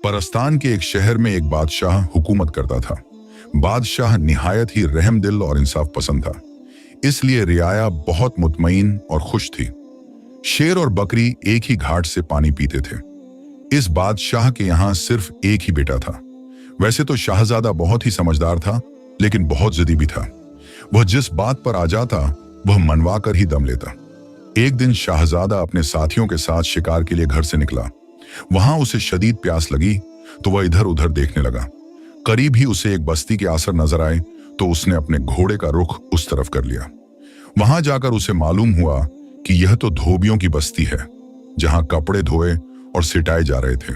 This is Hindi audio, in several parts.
परस्तान के एक शहर में एक बादशाह हुकूमत करता था। बादशाह निहायत ही रहमदिल और इंसाफ पसंद था, इसलिए रियाया बहुत मुतमईन और खुश थी। शेर और बकरी एक ही घाट से पानी पीते थे। इस बादशाह के यहाँ सिर्फ एक ही बेटा था। वैसे तो शाहजादा बहुत ही समझदार था, लेकिन बहुत जिद्दी भी था। वह जिस बात पर आ जाता वह मनवा कर ही दम लेता। एक दिन शाहजादा अपने साथियों के साथ शिकार के लिए घर से निकला। वहां उसे शदीद प्यास लगी तो वह इधर उधर देखने लगा। करीब ही उसे एक बस्ती के आसर नजर आए तो उसने अपने घोड़े का रुख उस तरफ कर लिया। वहां जाकर उसे मालूम हुआ कि यह तो धोबियों की बस्ती है, जहां कपड़े धोए और सिटाए जा रहे थे।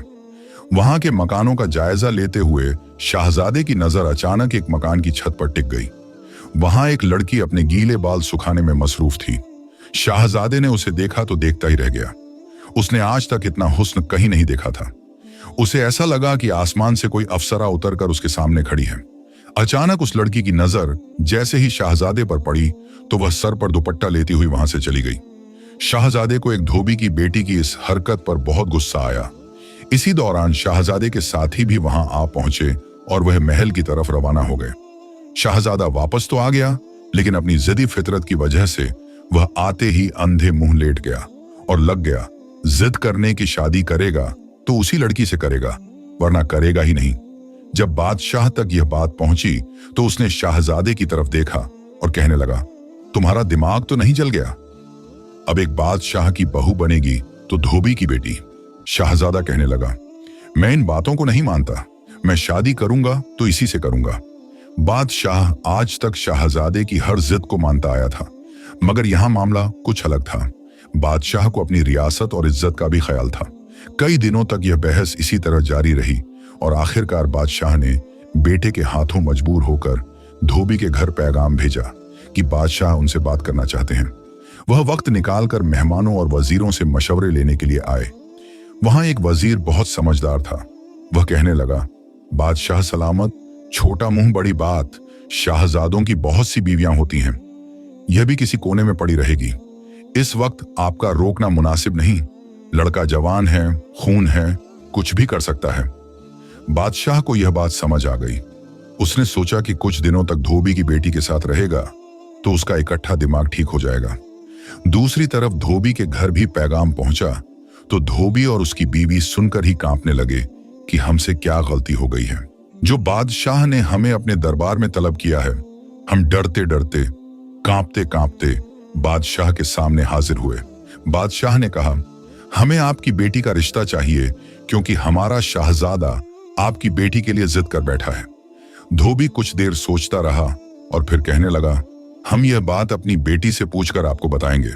वहां के मकानों का जायजा लेते हुए शाहजादे की नजर अचानक एक मकान की छत पर टिक गई। वहां एक लड़की अपने गीले बाल सुखाने में मसरूफ थी। शाहजादे ने उसे देखा तो देखता ही रह गया। उसने आज तक इतना हुस्न कहीं नहीं देखा था। उसे ऐसा लगा कि आसमान से कोई अफसरा उतरकर उसके सामने खड़ी है। अचानक उस लड़की की नजर जैसे ही शाहजादे पर पड़ी तो वह सर पर दुपट्टा लेती हुई वहां से चली गई। शाहजादे को एक धोबी की बेटी की इस हरकत पर बहुत गुस्सा आया। इसी दौरान शाहजादे के साथी भी वहां आ पहुंचे और वह महल की तरफ रवाना हो गए। शाहजादा वापस तो आ गया, लेकिन अपनी जिद्दी फितरत की वजह से वह आते ही अंधे मुंह लेट गया और लग गया, जिद करने की शादी करेगा तो उसी लड़की से करेगा, वरना करेगा ही नहीं। जब बादशाह तक यह बात पहुंची तो उसने शाहजादे की तरफ देखा और कहने लगा, तुम्हारा दिमाग तो नहीं जल गया? अब एक बादशाह की बहू बनेगी तो धोबी की बेटी। शाहजादा कहने लगा, मैं इन बातों को नहीं मानता। मैं शादी करूंगा तो इसी से करूंगा। बादशाह आज तक शाहजादे की हर जिद को मानता आया था, मगर यहां मामला कुछ अलग था। बादशाह को अपनी रियासत और इज्जत का भी ख्याल था। कई दिनों तक यह बहस इसी तरह जारी रही और आखिरकार बादशाह ने बेटे के हाथों मजबूर होकर धोबी के घर पैगाम भेजा कि बादशाह उनसे बात करना चाहते हैं। वह वक्त निकालकर मेहमानों और वजीरों से मशवरे लेने के लिए आए। वहां एक वजीर बहुत समझदार था। वह कहने लगा, बादशाह सलामत, छोटा मुंह बड़ी बात। शाहजादों की बहुत सी बीवियां होती हैं, यह भी किसी कोने में पड़ी रहेगी। इस वक्त आपका रोकना मुनासिब नहीं। लड़का जवान है, खून है, कुछ भी कर सकता है। बादशाह को यह बात समझ आ गई। उसने सोचा कि कुछ दिनों तक धोबी की बेटी के साथ रहेगा तो उसका इकट्ठा दिमाग ठीक हो जाएगा। दूसरी तरफ धोबी के घर भी पैगाम पहुंचा तो धोबी और उसकी बीवी सुनकर ही कांपने लगे कि हमसे क्या गलती हो गई है, जो बादशाह ने हमें अपने दरबार में तलब किया है। हम डरते डरते, कांपते कांपते बादशाह के सामने हाजिर हुए। बादशाह ने कहा, हमें आपकी बेटी का रिश्ता चाहिए क्योंकि हमारा शाहजादा आपकी बेटी के लिए जिद कर बैठा है। धोबी कुछ देर सोचता रहा और फिर कहने लगा, हम यह बात अपनी बेटी से पूछकर आपको बताएंगे।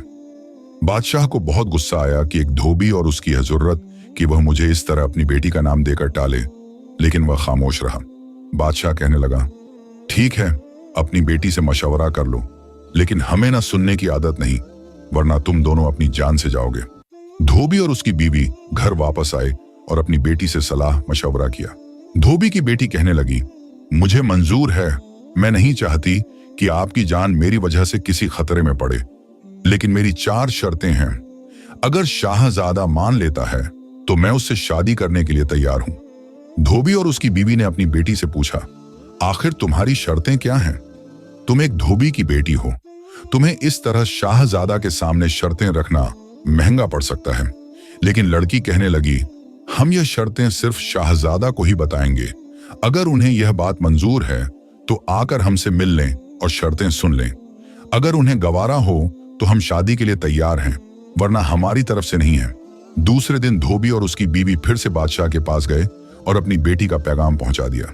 बादशाह को बहुत गुस्सा आया कि एक धोबी और उसकी यह जरूरत कि वह मुझे इस तरह अपनी बेटी का नाम देकर टाले, लेकिन वह खामोश रहा। बादशाह कहने लगा, ठीक है, अपनी बेटी से मशवरा कर लो, लेकिन हमें ना सुनने की आदत नहीं, वरना तुम दोनों अपनी जान से जाओगे। धोबी और उसकी बीवी घर वापस आए और अपनी बेटी से सलाह मशवरा किया। धोबी की बेटी कहने लगी, मुझे मंजूर है, मैं नहीं चाहती कि आपकी जान मेरी वजह से किसी खतरे में पड़े, लेकिन मेरी 4 शर्तें हैं। अगर शाहजादा मान लेता है तो मैं उससे शादी करने के लिए तैयार हूं। धोबी और उसकी बीवी ने अपनी बेटी से पूछा, आखिर तुम्हारी शर्तें क्या हैं? तुम एक धोबी की बेटी हो, तुम्हें इस तरह शाहजादा के सामने शर्तें रखना महंगा पड़ सकता है। लेकिन लड़की कहने लगी, हम यह शर्तें सिर्फ शाहजादा को ही बताएंगे। अगर उन्हें यह बात मंजूर है तो आकर हमसे मिल लें और शर्तें सुन लें। अगर उन्हें गवारा हो तो हम शादी के लिए तैयार हैं, वरना हमारी तरफ से नहीं है। दूसरे दिन धोबी और उसकी बीवी फिर से बादशाह के पास गए और अपनी बेटी का पैगाम पहुंचा दिया।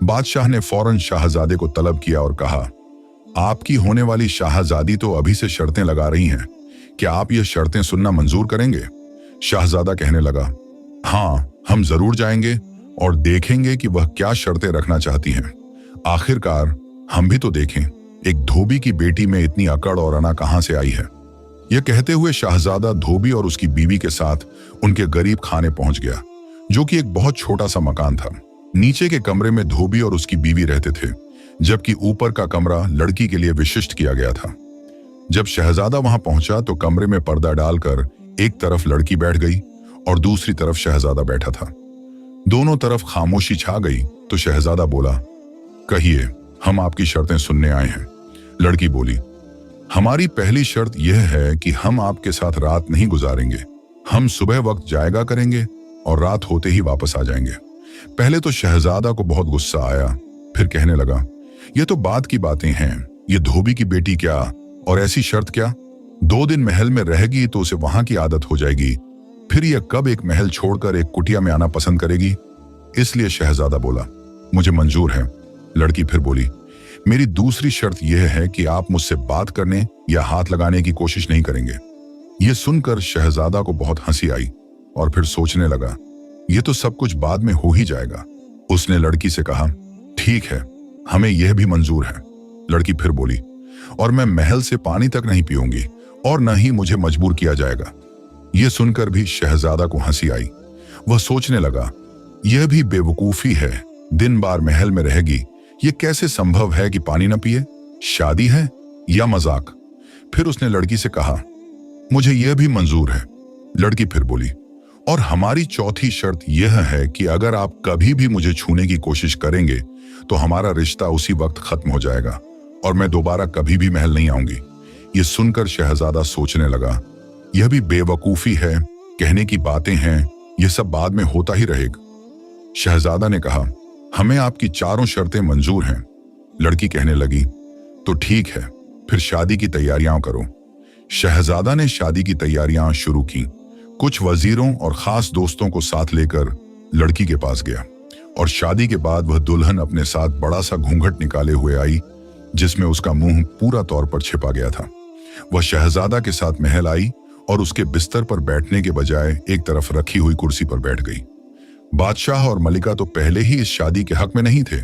बादशाह ने फौरन शाहजादे को तलब किया और कहा, आपकी होने वाली शाहजादी तो अभी से शर्तें लगा रही हैं, क्या आप ये शर्तें सुनना मंजूर करेंगे? शाहजादा कहने लगा, हाँ, हम जरूर जाएंगे और देखेंगे कि वह क्या शर्तें रखना चाहती हैं। आखिरकार हम भी तो देखें, एक धोबी की बेटी में इतनी अकड़ और अना कहां से आई है। यह कहते हुए शाहजादा धोबी और उसकी बीवी के साथ उनके गरीब खाने पहुंच गया, जो कि एक बहुत छोटा सा मकान था। नीचे के कमरे में धोबी और उसकी बीवी रहते थे, जबकि ऊपर का कमरा लड़की के लिए विशिष्ट किया गया था। जब शहजादा वहां पहुंचा तो कमरे में पर्दा डालकर एक तरफ लड़की बैठ गई और दूसरी तरफ शहजादा बैठा था। दोनों तरफ खामोशी छा गई तो शहजादा बोला, कहिए, हम आपकी शर्तें सुनने आए हैं। लड़की बोली, हमारी पहली शर्त यह है कि हम आपके साथ रात नहीं गुजारेंगे। हम सुबह वक्त जाएगा करेंगे और रात होते ही वापस आ जाएंगे। पहले तो शहजादा को बहुत गुस्सा आया, फिर कहने लगा, ये तो बात की बातें हैं। ये धोबी की बेटी क्या, और ऐसी शर्त क्या? 2 दिन महल में रहेगी तो उसे वहां की आदत हो जाएगी। फिर यह कब एक महल छोड़कर एक कुटिया में आना पसंद करेगी? इसलिए शहजादा बोला, मुझे मंजूर है। लड़की फिर बोली, मेरी दूसरी शर्त यह है कि आप मुझसे बात करने या हाथ लगाने की कोशिश नहीं करेंगे। यह सुनकर शहजादा को बहुत हंसी आई और फिर सोचने लगा, यह तो सब कुछ बाद में हो ही जाएगा। उसने लड़की से कहा, ठीक है, हमें यह भी मंजूर है। लड़की फिर बोली, और मैं महल से पानी तक नहीं पीऊंगी और न ही मुझे मजबूर किया जाएगा। यह सुनकर भी शहजादा को हंसी आई। वह सोचने लगा, यह भी बेवकूफी है, दिन बार महल में रहेगी, यह कैसे संभव है कि पानी न पिए? शादी है या मजाक? फिर उसने लड़की से कहा, मुझे यह भी मंजूर है। लड़की फिर बोली, और हमारी चौथी शर्त यह है कि अगर आप कभी भी मुझे छूने की कोशिश करेंगे तो हमारा रिश्ता उसी वक्त खत्म हो जाएगा और मैं दोबारा कभी भी महल नहीं आऊंगी। यह सुनकर शहजादा सोचने लगा, यह भी बेवकूफी है, कहने की बातें हैं, यह सब बाद में होता ही रहेगा। शहजादा ने कहा, हमें आपकी चारों शर्तें मंजूर हैं। लड़की कहने लगी, तो ठीक है, फिर शादी की तैयारियां करो। शहजादा ने शादी की तैयारियां शुरू की। कुछ वजीरों और खास दोस्तों को साथ लेकर लड़की के पास गया और शादी के बाद वह दुल्हन अपने साथ बड़ा सा घूंघट निकाले हुए आई जिसमें उसका मुंह पूरा तौर पर छिपा गया था। वह शहजादा के साथ महल आई और उसके बिस्तर पर बैठने के बजाय एक तरफ रखी हुई कुर्सी पर बैठ गई। बादशाह और मलिका तो पहले ही इस शादी के हक में नहीं थे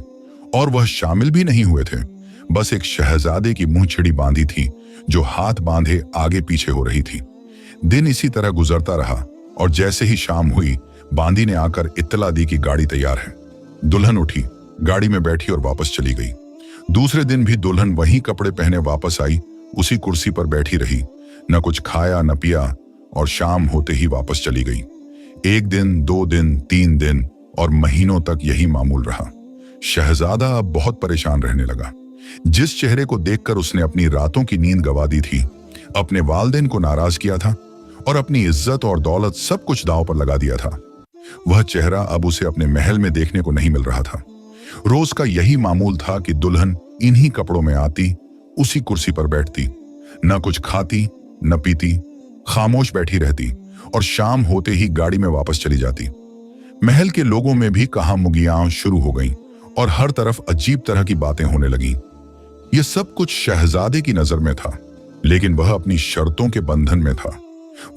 और वह शामिल भी नहीं हुए थे। बस एक शहजादे की मुंह छिड़ी बांधी थी जो हाथ बांधे आगे पीछे हो रही थी। दिन इसी तरह गुजरता रहा और जैसे ही शाम हुई, बांदी ने आकर इत्तला दी कि गाड़ी तैयार है। दुल्हन उठी, गाड़ी में बैठी और वापस चली गई। दूसरे दिन भी दुल्हन वही कपड़े पहने वापस आई, उसी कुर्सी पर बैठी रही, न कुछ खाया न पिया और शाम होते ही वापस चली गई। 1 दिन, 2 दिन, 3 दिन और महीनों तक यही मामूल रहा। शहजादा अब बहुत परेशान रहने लगा। जिस चेहरे को देखकर उसने अपनी रातों की नींद गवा दी थी, अपने वालिदैन को नाराज किया था और अपनी इज्जत और दौलत सब कुछ दांव पर लगा दिया था, वह चेहरा अब उसे अपने महल में देखने को नहीं मिल रहा था। रोज का यही मामूल था कि दुल्हन इन्हीं कपड़ों में आती, उसी कुर्सी पर बैठती, न कुछ खाती न पीती, खामोश बैठी रहती और शाम होते ही गाड़ी में वापस चली जाती। महल के लोगों में भी कहामुगियां शुरू हो गईं और हर तरफ अजीब तरह की बातें होने लगीं। यह सब कुछ शहजादे की नजर में था, लेकिन वह अपनी शर्तों के बंधन में था।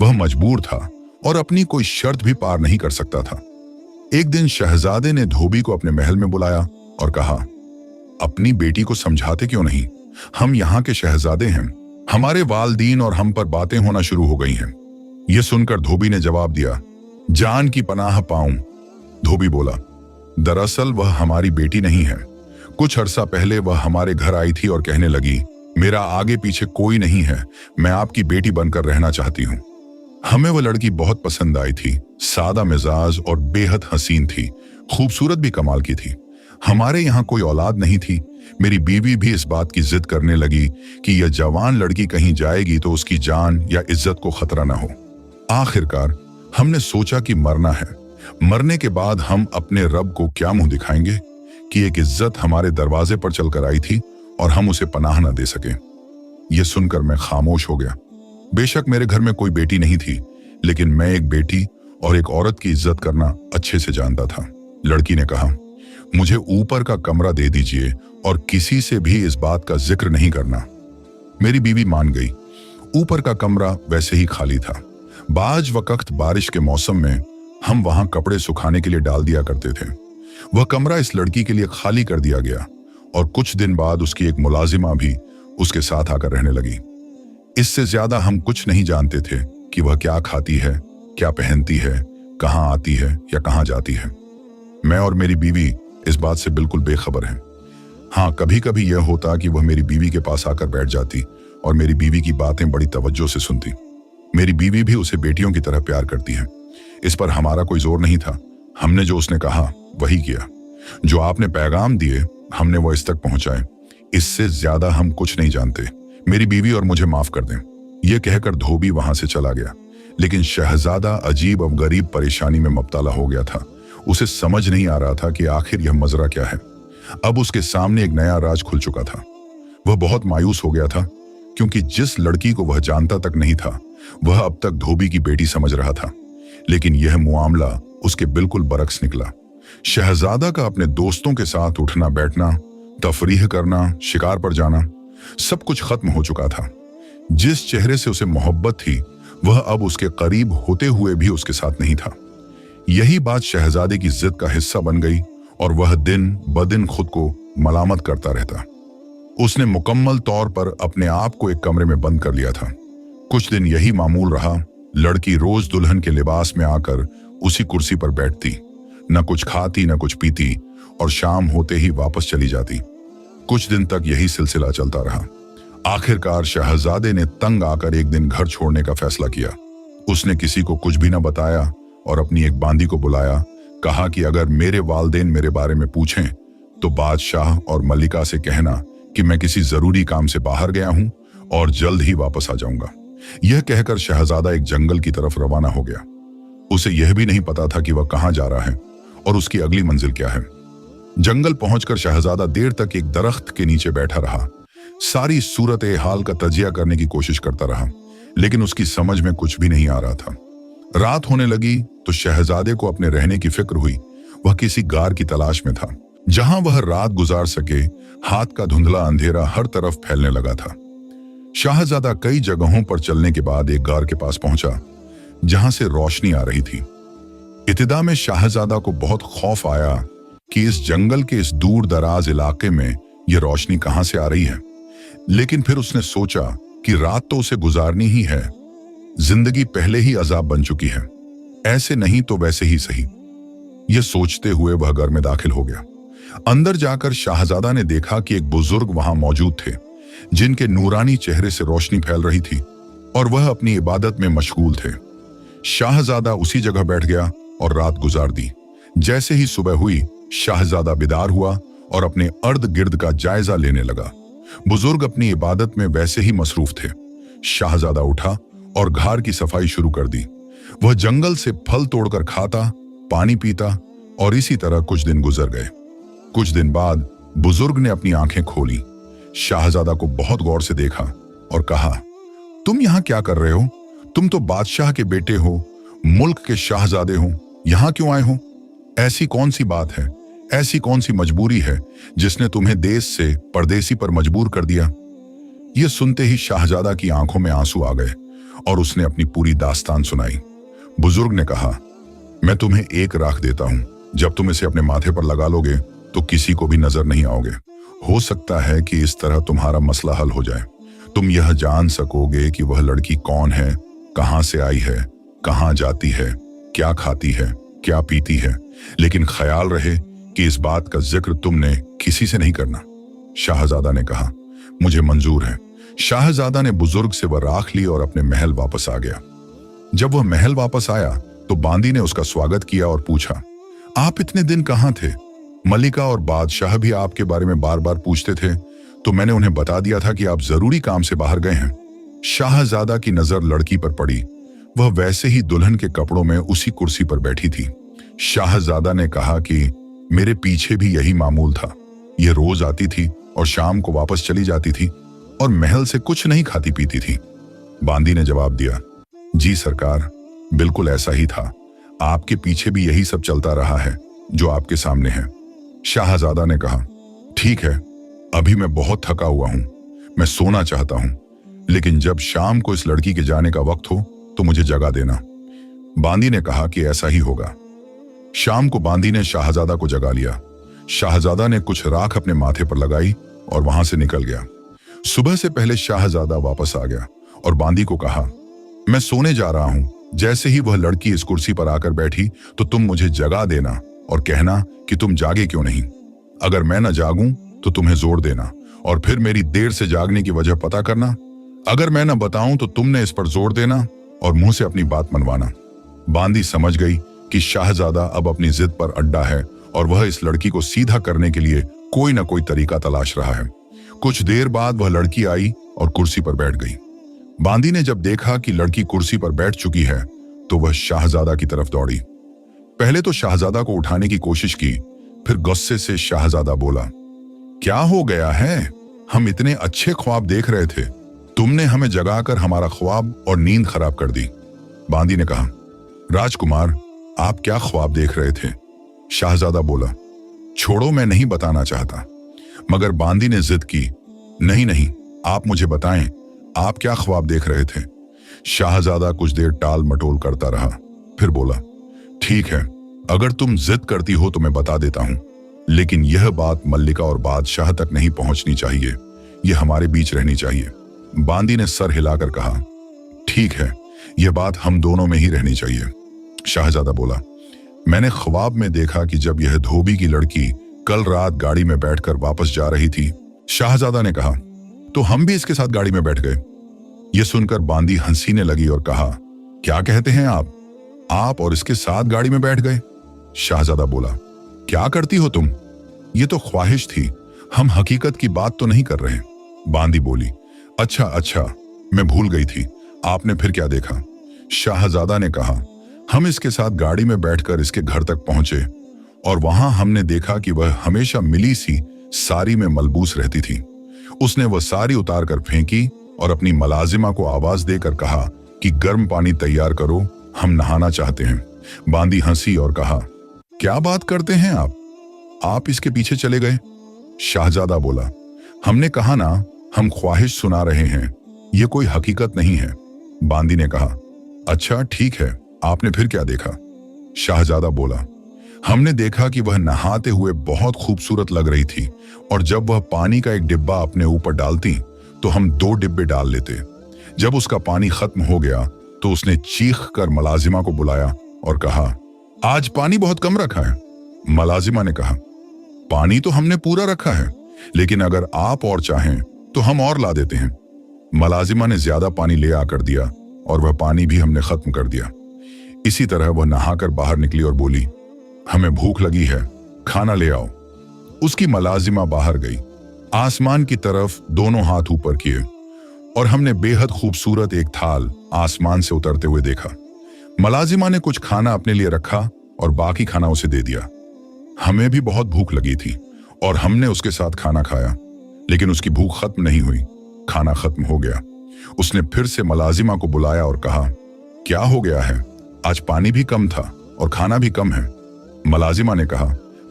वह मजबूर था और अपनी कोई शर्त भी पार नहीं कर सकता था। एक दिन शहजादे ने धोबी को अपने महल में बुलाया और कहा, अपनी बेटी को समझाते क्यों नहीं? हम यहाँ के शहजादे हैं, हमारे वालिदैन और हम पर बातें होना शुरू हो गई हैं। यह सुनकर धोबी ने जवाब दिया, जान की पनाह पाऊं। धोबी बोला, दरअसल वह हमारी बेटी नहीं है। कुछ अरसा पहले वह हमारे घर आई थी और कहने लगी, मेरा आगे पीछे कोई नहीं है, मैं आपकी बेटी बनकर रहना चाहती हूँ। हमें वह लड़की बहुत पसंद आई थी, सादा मिजाज और बेहद हसीन थी, खूबसूरत भी कमाल की थी। हमारे यहाँ कोई औलाद नहीं थी। मेरी बीवी भी इस बात की जिद करने लगी कि यह जवान लड़की कहीं जाएगी तो उसकी जान या इज्जत को खतरा न हो। आखिरकार हमने सोचा कि मरना है, मरने के बाद हम अपने रब को क्या मुंह दिखाएंगे कि एक इज्जत हमारे दरवाजे पर चलकर आई थी और हम उसे पनाह न दे सके। यह सुनकर मैं खामोश हो गया। बेशक मेरे घर में कोई बेटी नहीं थी, लेकिन मैं एक बेटी और एक औरत की इज्जत करना अच्छे से जानता था। लड़की ने कहा, मुझे ऊपर का कमरा दे दीजिए और किसी से भी इस बात का जिक्र नहीं करना। मेरी बीवी मान गई। ऊपर का कमरा वैसे ही खाली था। बाज वक्त बारिश के मौसम में हम वहां कपड़े सुखाने के लिए डाल दिया करते थे। वह कमरा इस लड़की के लिए खाली कर दिया गया और कुछ दिन बाद उसकी एक मुलाजिमा भी उसके साथ आकर रहने लगी। इससे ज्यादा हम कुछ नहीं जानते थे कि वह क्या खाती है, क्या पहनती है, कहाँ आती है या कहाँ जाती है। मैं और मेरी बीवी इस बात से बिल्कुल बेखबर हैं। हाँ, कभी कभी यह होता कि वह मेरी बीवी के पास आकर बैठ जाती और मेरी बीवी की बातें बड़ी तवज्जो से सुनती। मेरी बीवी भी उसे बेटियों की तरह प्यार करती है। इस पर हमारा कोई जोर नहीं था। हमने जो उसने कहा वही किया। जो आपने पैगाम दिए हमने वो इस तक पहुंचाए। इससे ज्यादा हम कुछ नहीं जानते। मेरी बीवी और मुझे माफ कर दें। यह कहकर धोबी वहां से चला गया। लेकिन शहजादा अजीब और गरीब परेशानी में मुब्तला हो गया था। उसे समझ नहीं आ रहा था कि आखिर यह मजरा क्या है। अब उसके सामने एक नया राज खुल चुका था। वह बहुत मायूस हो गया था, क्योंकि जिस लड़की को वह जानता तक नहीं था वह अब तक धोबी की बेटी समझ रहा था। लेकिन यह मुआमला उसके बिल्कुल बरक्स निकला। शहजादा का अपने दोस्तों के साथ उठना बैठना, तफरीह करना, शिकार पर जाना, सब कुछ खत्म हो चुका था। जिस चेहरे से उसे मोहब्बत थी वह अब उसके करीब होते हुए भी उसके साथ नहीं था। यही बात शहजादे की जिद का हिस्सा बन गई और वह दिन ब दिन खुद को मलामत करता रहता। उसने मुकम्मल तौर पर अपने आप को एक कमरे में बंद कर लिया था। कुछ दिन यही मामूल रहा। लड़की रोज दुल्हन के लिबास में आकर उसी कुर्सी पर बैठती, न कुछ खाती न कुछ पीती, और शाम होते ही वापस चली जाती। कुछ दिन तक यही सिलसिला चलता रहा। आखिरकार शहजादे ने तंग आकर एक दिन घर छोड़ने का फैसला किया। उसने किसी को कुछ भी न बताया और अपनी एक बांदी को बुलाया। कहा कि अगर मेरे वालदेन मेरे बारे में पूछें तो बादशाह और मलिका से कहना कि मैं किसी जरूरी काम से बाहर गया हूं और जल्द ही वापस आ जाऊंगा। यह कहकर शहजादा एक जंगल की तरफ रवाना हो गया। उसे यह भी नहीं पता था कि वह कहां जा रहा है और उसकी अगली मंजिल क्या है। जंगल पहुंचकर शहजादा देर तक एक दरख्त के नीचे बैठा रहा। सारी सूरत हाल का तजिया करने की कोशिश करता रहा, लेकिन उसकी समझ में कुछ भी नहीं आ रहा था। रात होने लगी तो शहजादे को अपने रहने की फिक्र हुई। वह किसी गार की तलाश में था जहां वह रात गुजार सके। हाथ का धुंधला अंधेरा हर तरफ फैलने लगा था। शाहजादा कई जगहों पर चलने के बाद एक गार के पास पहुंचा जहां से रोशनी आ रही थी। इब्तिदा में शाहजादा को बहुत खौफ आया कि इस जंगल के इस दूर दराज इलाके में यह रोशनी कहां से आ रही है। लेकिन फिर उसने सोचा कि रात तो उसे गुजारनी ही है। जिंदगी पहले ही अजाब बन चुकी है, ऐसे नहीं तो वैसे ही सही। यह सोचते हुए वह घर में दाखिल हो गया। अंदर जाकर शाहजादा ने देखा कि एक बुजुर्ग वहां मौजूद थे, जिनके नूरानी चेहरे से रोशनी फैल रही थी और वह अपनी इबादत में मशगूल थे। शाहजादा उसी जगह बैठ गया और रात गुजार दी। जैसे ही सुबह हुई शाहजादा बेदार हुआ और अपने अर्द गिर्द का जायजा लेने लगा। बुजुर्ग अपनी इबादत में वैसे ही मसरूफ थे। शाहजादा उठा और घर की सफाई शुरू कर दी। वह जंगल से फल तोड़कर खाता, पानी पीता और इसी तरह कुछ दिन गुजर गए। कुछ दिन बाद बुजुर्ग ने अपनी आंखें खोली। शाहजादा को बहुत गौर से देखा और कहा, तुम यहां क्या कर रहे हो? तुम तो बादशाह के बेटे हो, मुल्क के शाहजादे हो, यहां क्यों आए हो? ऐसी कौन सी बात है, ऐसी कौन सी मजबूरी है जिसने तुम्हें देश से परदेसी पर मजबूर कर दिया? यह सुनते ही शाहजादा की आंखों में आंसू आ गए और उसने अपनी पूरी दास्तान सुनाई। बुजुर्ग ने कहा, मैं तुम्हें एक राख देता हूं, जब तुम इसे अपने माथे पर लगा लोगे तो किसी को भी नजर नहीं आओगे। हो सकता है कि इस तरह तुम्हारा मसला हल हो जाए। तुम यह जान सकोगे कि वह लड़की कौन है, कहां से आई है, कहां जाती है, क्या खाती है, क्या पीती है। लेकिन ख्याल रहे कि इस बात का जिक्र तुमने किसी से नहीं करना। शाहजादा ने कहा, मुझे मंजूर है। शाहजादा ने बुजुर्ग से वह राख ली और अपने महल वापस आ गया। जब वह महल वापस आया तो बांदी ने उसका स्वागत किया और पूछा, आप इतने दिन कहां थे? मलिका और बादशाह भी आपके बारे में बार बार पूछते थे, तो मैंने उन्हें बता दिया था कि आप जरूरी काम से बाहर गए हैं। शाहजादा की नजर लड़की पर पड़ी। वह वैसे ही दुल्हन के कपड़ों में उसी कुर्सी पर बैठी थी। शाहजादा ने कहा कि मेरे पीछे भी यही मामूल था। यह रोज आती थी और शाम को वापस चली जाती थी और महल से कुछ नहीं खाती पीती थी। बांदी ने जवाब दिया, जी सरकार, बिल्कुल ऐसा ही था। आपके पीछे भी यही सब चलता रहा है जो आपके सामने है। शाहजादा ने कहा, ठीक है, अभी मैं बहुत थका हुआ हूं, मैं सोना चाहता हूं, लेकिन जब शाम को इस लड़की के जाने का वक्त हो तो मुझे जगा देना। बांदी ने कहा कि ऐसा ही होगा। शाम को बांदी ने शाहजादा को जगा लिया। शाहजादा ने कुछ राख अपने माथे पर लगाई और वहां से निकल गया। सुबह से पहले शाहजादा वापस आ गया और बांदी को कहा, मैं सोने जा रहा हूं। जैसे ही वह लड़की इस कुर्सी पर आकर बैठी तो तुम मुझे जगा देना और कहना कि तुम जागे क्यों नहीं। अगर मैं न जागूं तो तुम्हें जोर देना और फिर मेरी देर से जागने की वजह पता करना। अगर मैं न बताऊं तो तुमने इस पर जोर देना और मुंह से अपनी बात मनवाना। बांदी समझ गई कि शाहजादा अब अपनी जिद पर अड्डा है और वह इस लड़की को सीधा करने के लिए कोई ना कोई तरीका तलाश रहा है। कुछ देर बाद वह लड़की आई और कुर्सी पर बैठ गई। बांदी ने जब देखा कि लड़की कुर्सी पर बैठ चुकी है तो वह शाहजादा की तरफ दौड़ी। पहले तो शाहजादा को उठाने की कोशिश की, फिर गुस्से से शाहजादा बोला, क्या हो गया है? हम इतने अच्छे ख्वाब देख रहे थे, तुमने हमें जगाकर हमारा ख्वाब और नींद खराब कर दी। बांदी ने कहा, राजकुमार, आप क्या ख्वाब देख रहे थे? शाहजादा बोला, छोड़ो, मैं नहीं बताना चाहता। मगर बांदी ने जिद की, नहीं नहीं, आप मुझे बताएं, आप क्या ख्वाब देख रहे थे? शाहजादा कुछ देर टाल मटोल करता रहा, फिर बोला, ठीक है, अगर तुम जिद करती हो तो मैं बता देता हूं, लेकिन यह बात मल्लिका और बादशाह तक नहीं पहुंचनी चाहिए, यह हमारे बीच रहनी चाहिए। बांदी ने सर हिलाकर कहा, ठीक है, यह बात हम दोनों में ही रहनी चाहिए। शाहजादा बोला, मैंने ख्वाब में देखा कि जब यह धोबी की लड़की कल रात गाड़ी में बैठकर वापस जा रही थी। शाहजादा ने कहा, तो हम भी इसके साथ गाड़ी में बैठ गए। यह सुनकर बांदी हंसीने लगी और कहा, क्या कहते हैं आप और इसके साथ गाड़ी में बैठ गए? शाहजादा बोला, क्या करती हो तुम? ये तो ख्वाहिश थी, हम हकीकत की बात तो नहीं कर रहे। बांदी बोली, अच्छा, मैं भूल गई थी, आपने फिर क्या देखा? शाहजादा ने कहा, हम इसके साथ गाड़ी में बैठकर इसके घर तक पहुंचे और वहां हमने देखा कि वह हमेशा मिली सी साड़ी में मलबूस रहती थी। उसने वह साड़ी उतार कर फेंकी और अपनी मलाजिमा को आवाज देकर कहा कि गर्म पानी तैयार करो, हम नहाना चाहते हैं। बांदी हंसी और कहा, क्या बात करते हैं आप इसके पीछे चले गए? शाहजादा बोला, हमने कहा ना, हम ख्वाहिश सुना रहे हैं, यह कोई हकीकत नहीं है। बांदी ने कहा, अच्छा ठीक है, आपने फिर क्या देखा? शाहजादा बोला, हमने देखा कि वह नहाते हुए बहुत खूबसूरत लग रही थी और जब वह पानी का एक डिब्बा अपने ऊपर डालती तो हम 2 डिब्बे डाल लेते। जब उसका पानी खत्म हो गया तो उसने चीख कर मलाजिमा को बुलाया और कहा, आज पानी बहुत कम रखा है। मलाजिमा ने कहा, पानी तो हमने पूरा रखा है, लेकिन अगर आप और चाहें तो हम और ला देते हैं। मलाजिमा ने ज्यादा पानी ले आकर दिया और वह पानी भी हमने खत्म कर दिया। इसी तरह वह नहाकर बाहर निकली और बोली, हमें भूख लगी है, खाना ले आओ। उसकी मलाजिमा बाहर गई, आसमान की तरफ दोनों हाथ ऊपर किए और हमने बेहद खूबसूरत एक थाल आसमान से उतरते हुए देखा। मलाजिमा ने कुछ खाना अपने लिए रखा और बाकी खाना उसे दे दिया। हमें भी बहुत भूख लगी थी और हमने उसके साथ खाना खाया, लेकिन उसकी भूख खत्म नहीं हुई, खाना खत्म हो गया। उसने फिर से मलाजिमा को बुलाया और कहा, क्या हो गया है? आज पानी भी कम था और खाना भी कम है। मलाजिमा ने कहा,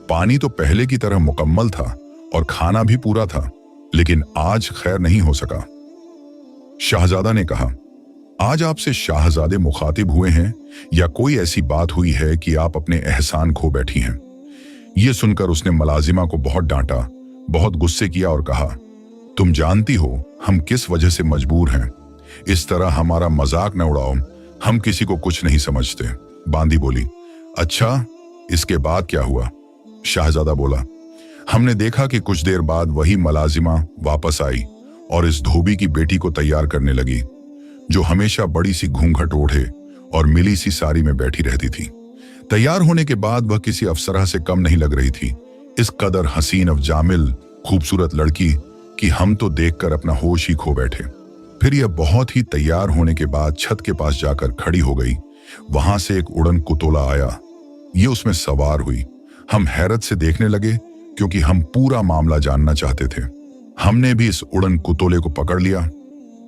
पानी तो पहले की तरह मुकम्मल था और खाना भी पूरा था, लेकिन आज खैर नहीं हो सका। शाहजादा ने कहा, आज आपसे शाहजादे मुखातिब हुए हैं या कोई ऐसी बात हुई है कि आप अपने एहसान खो बैठी हैं? यह सुनकर उसने मलाजिमा को बहुत डांटा, बहुत गुस्से किया और कहा, तुम जानती हो हम किस वजह से मजबूर हैं, इस तरह हमारा मजाक न उड़ाओ, हम किसी को कुछ नहीं समझते। बांदी बोली, अच्छा, इसके बाद क्या हुआ? शाहजादा बोला, हमने देखा कि कुछ देर बाद वही मलाजिमा वापस आई और इस धोबी की बेटी को तैयार करने लगी, जो हमेशा बड़ी सी घूंघट ओढ़े और मिली सी साड़ी में बैठी रहती थी। तैयार होने के बाद वह किसी अफसरा से कम नहीं लग रही थी। इस कदर हसीन और जामिल खूबसूरत लड़की कि हम तो देखकर अपना होश ही खो बैठे। फिर यह बहुत ही तैयार होने के बाद छत के पास जाकर खड़ी हो गई। वहां से एक उड़न कुतोला आया, ये उसमें सवार हुई। हम हैरत से देखने लगे क्योंकि हम पूरा मामला जानना चाहते थे। हमने भी इस उड़न कुतोले को पकड़ लिया।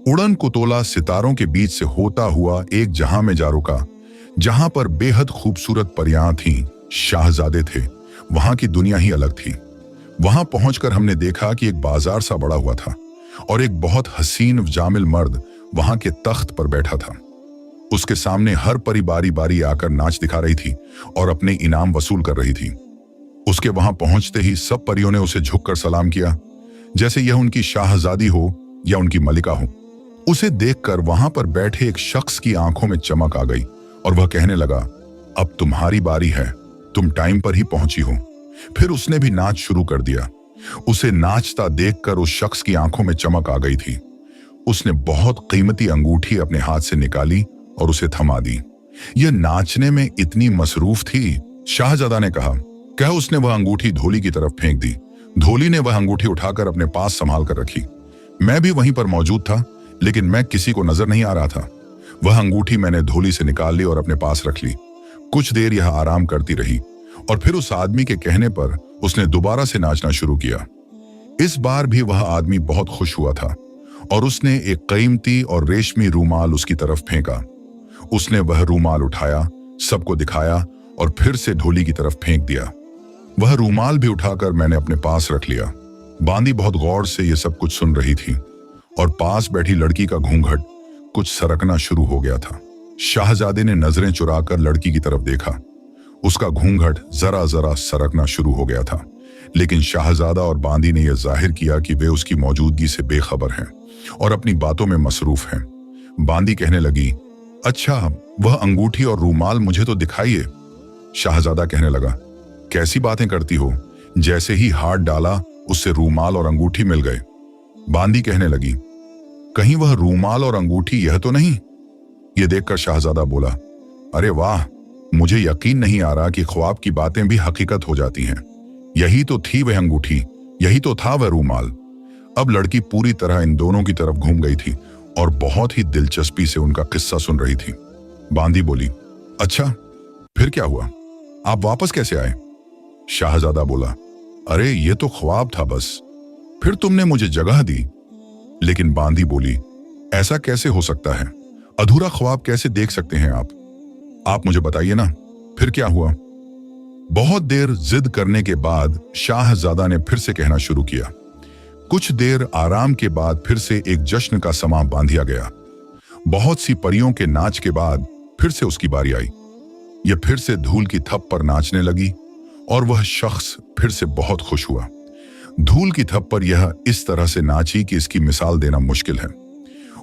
उड़न कुतोला सितारों के बीच से होता हुआ एक जहां में जा रुका, जहां पर बेहद खूबसूरत परियां थीं, शाहजादे थे। वहां की दुनिया ही अलग थी। वहां पहुंचकर हमने देखा कि एक बाजार सा बड़ा हुआ था और एक बहुत हसीन जामिल मर्द वहां के तख्त पर बैठा था। उसके सामने हर परी बारी बारी आकर नाच दिखा रही थी और अपने इनाम वसूल कर रही थी। उसके वहां पहुंचते ही सब परियों ने उसे झुककर सलाम किया, जैसे यह उनकी शाहजादी हो या उनकी मलिका हो। उसे देखकर वहां पर बैठे एक शख्स की आंखों में चमक आ गई और वह कहने लगा, अब तुम्हारी बारी है, तुम टाइम पर ही पहुंची हो। फिर उसने भी नाच शुरू कर दिया। उसे नाचता देखकर उस शख्स की आंखों में चमक आ गई थी। उसने बहुत कीमती अंगूठी अपने हाथ से निकाली और उसे थमा दी। यह नाचने में इतनी मसरूफ थी। शाहजादा ने कहा, क्या उसने वह अंगूठी धोली की तरफ फेंक दी। धोली ने वह अंगूठी उठाकर अपने पास संभाल कर रखी। मैं भी वहीं पर मौजूद था, लेकिन मैं किसी को नजर नहीं आ रहा था। वह अंगूठी मैंने धोली से निकाल ली और अपने पास रख ली। कुछ देर यह आराम करती रही और फिर उस आदमी के कहने पर उसने दोबारा से नाचना शुरू किया। इस बार भी वह आदमी बहुत खुश हुआ था और उसने एक कीमती और रेशमी रूमाल उसकी तरफ फेंका। उसने वह रूमाल उठाया, सबको दिखाया और फिर से ढोली की तरफ फेंक दिया। वह रूमाल भी उठाकर मैंने अपने पास रख लिया। बांदी बहुत गौर से यह सब कुछ सुन रही थी और पास बैठी लड़की का घूंघट कुछ सरकना शुरू हो गया था। शाहजादे ने नजरें चुराकर लड़की की तरफ देखा। उसका घूंघट जरा जरा सरकना शुरू हो गया था, लेकिन शाहजादा और बांदी ने यह जाहिर किया कि वे उसकी मौजूदगी से बेखबर हैं और अपनी बातों में मसरूफ हैं। बांदी कहने लगी, अच्छा, वह अंगूठी और रूमाल मुझे तो दिखाइए। शाहजादा कहने लगा, कैसी बातें करती हो। जैसे ही हाथ डाला उससे रूमाल और अंगूठी मिल गए। बांदी कहने लगी, कहीं वह रूमाल और अंगूठी यह तो नहीं। यह देखकर शाहजादा बोला, अरे वाह, मुझे यकीन नहीं आ रहा कि ख्वाब की बातें भी हकीकत हो जाती हैं। यही तो थी वह अंगूठी, यही तो था वह रूमाल। अब लड़की पूरी तरह इन दोनों की तरफ घूम गई थी और बहुत ही दिलचस्पी से उनका किस्सा सुन रही थी। बांदी बोली, अच्छा, फिर क्या हुआ, आप वापस कैसे आए। शाहजादा बोला, अरे ये तो ख्वाब था बस, फिर तुमने मुझे जगह दी। लेकिन बांदी बोली, ऐसा कैसे हो सकता है, अधूरा ख्वाब कैसे देख सकते हैं आप मुझे बताइए ना, फिर क्या हुआ। बहुत देर जिद करने के बाद शाहजादा ने फिर से कहना शुरू किया। कुछ देर आराम के बाद फिर से एक जश्न का समा बांधिया गया। बहुत सी परियों के नाच के बाद फिर से उसकी बारी आई। यह फिर से धूल की थप पर नाचने लगी और वह शख्स फिर से बहुत खुश हुआ। धूल की थप पर यह इस तरह से नाची कि इसकी मिसाल देना मुश्किल है।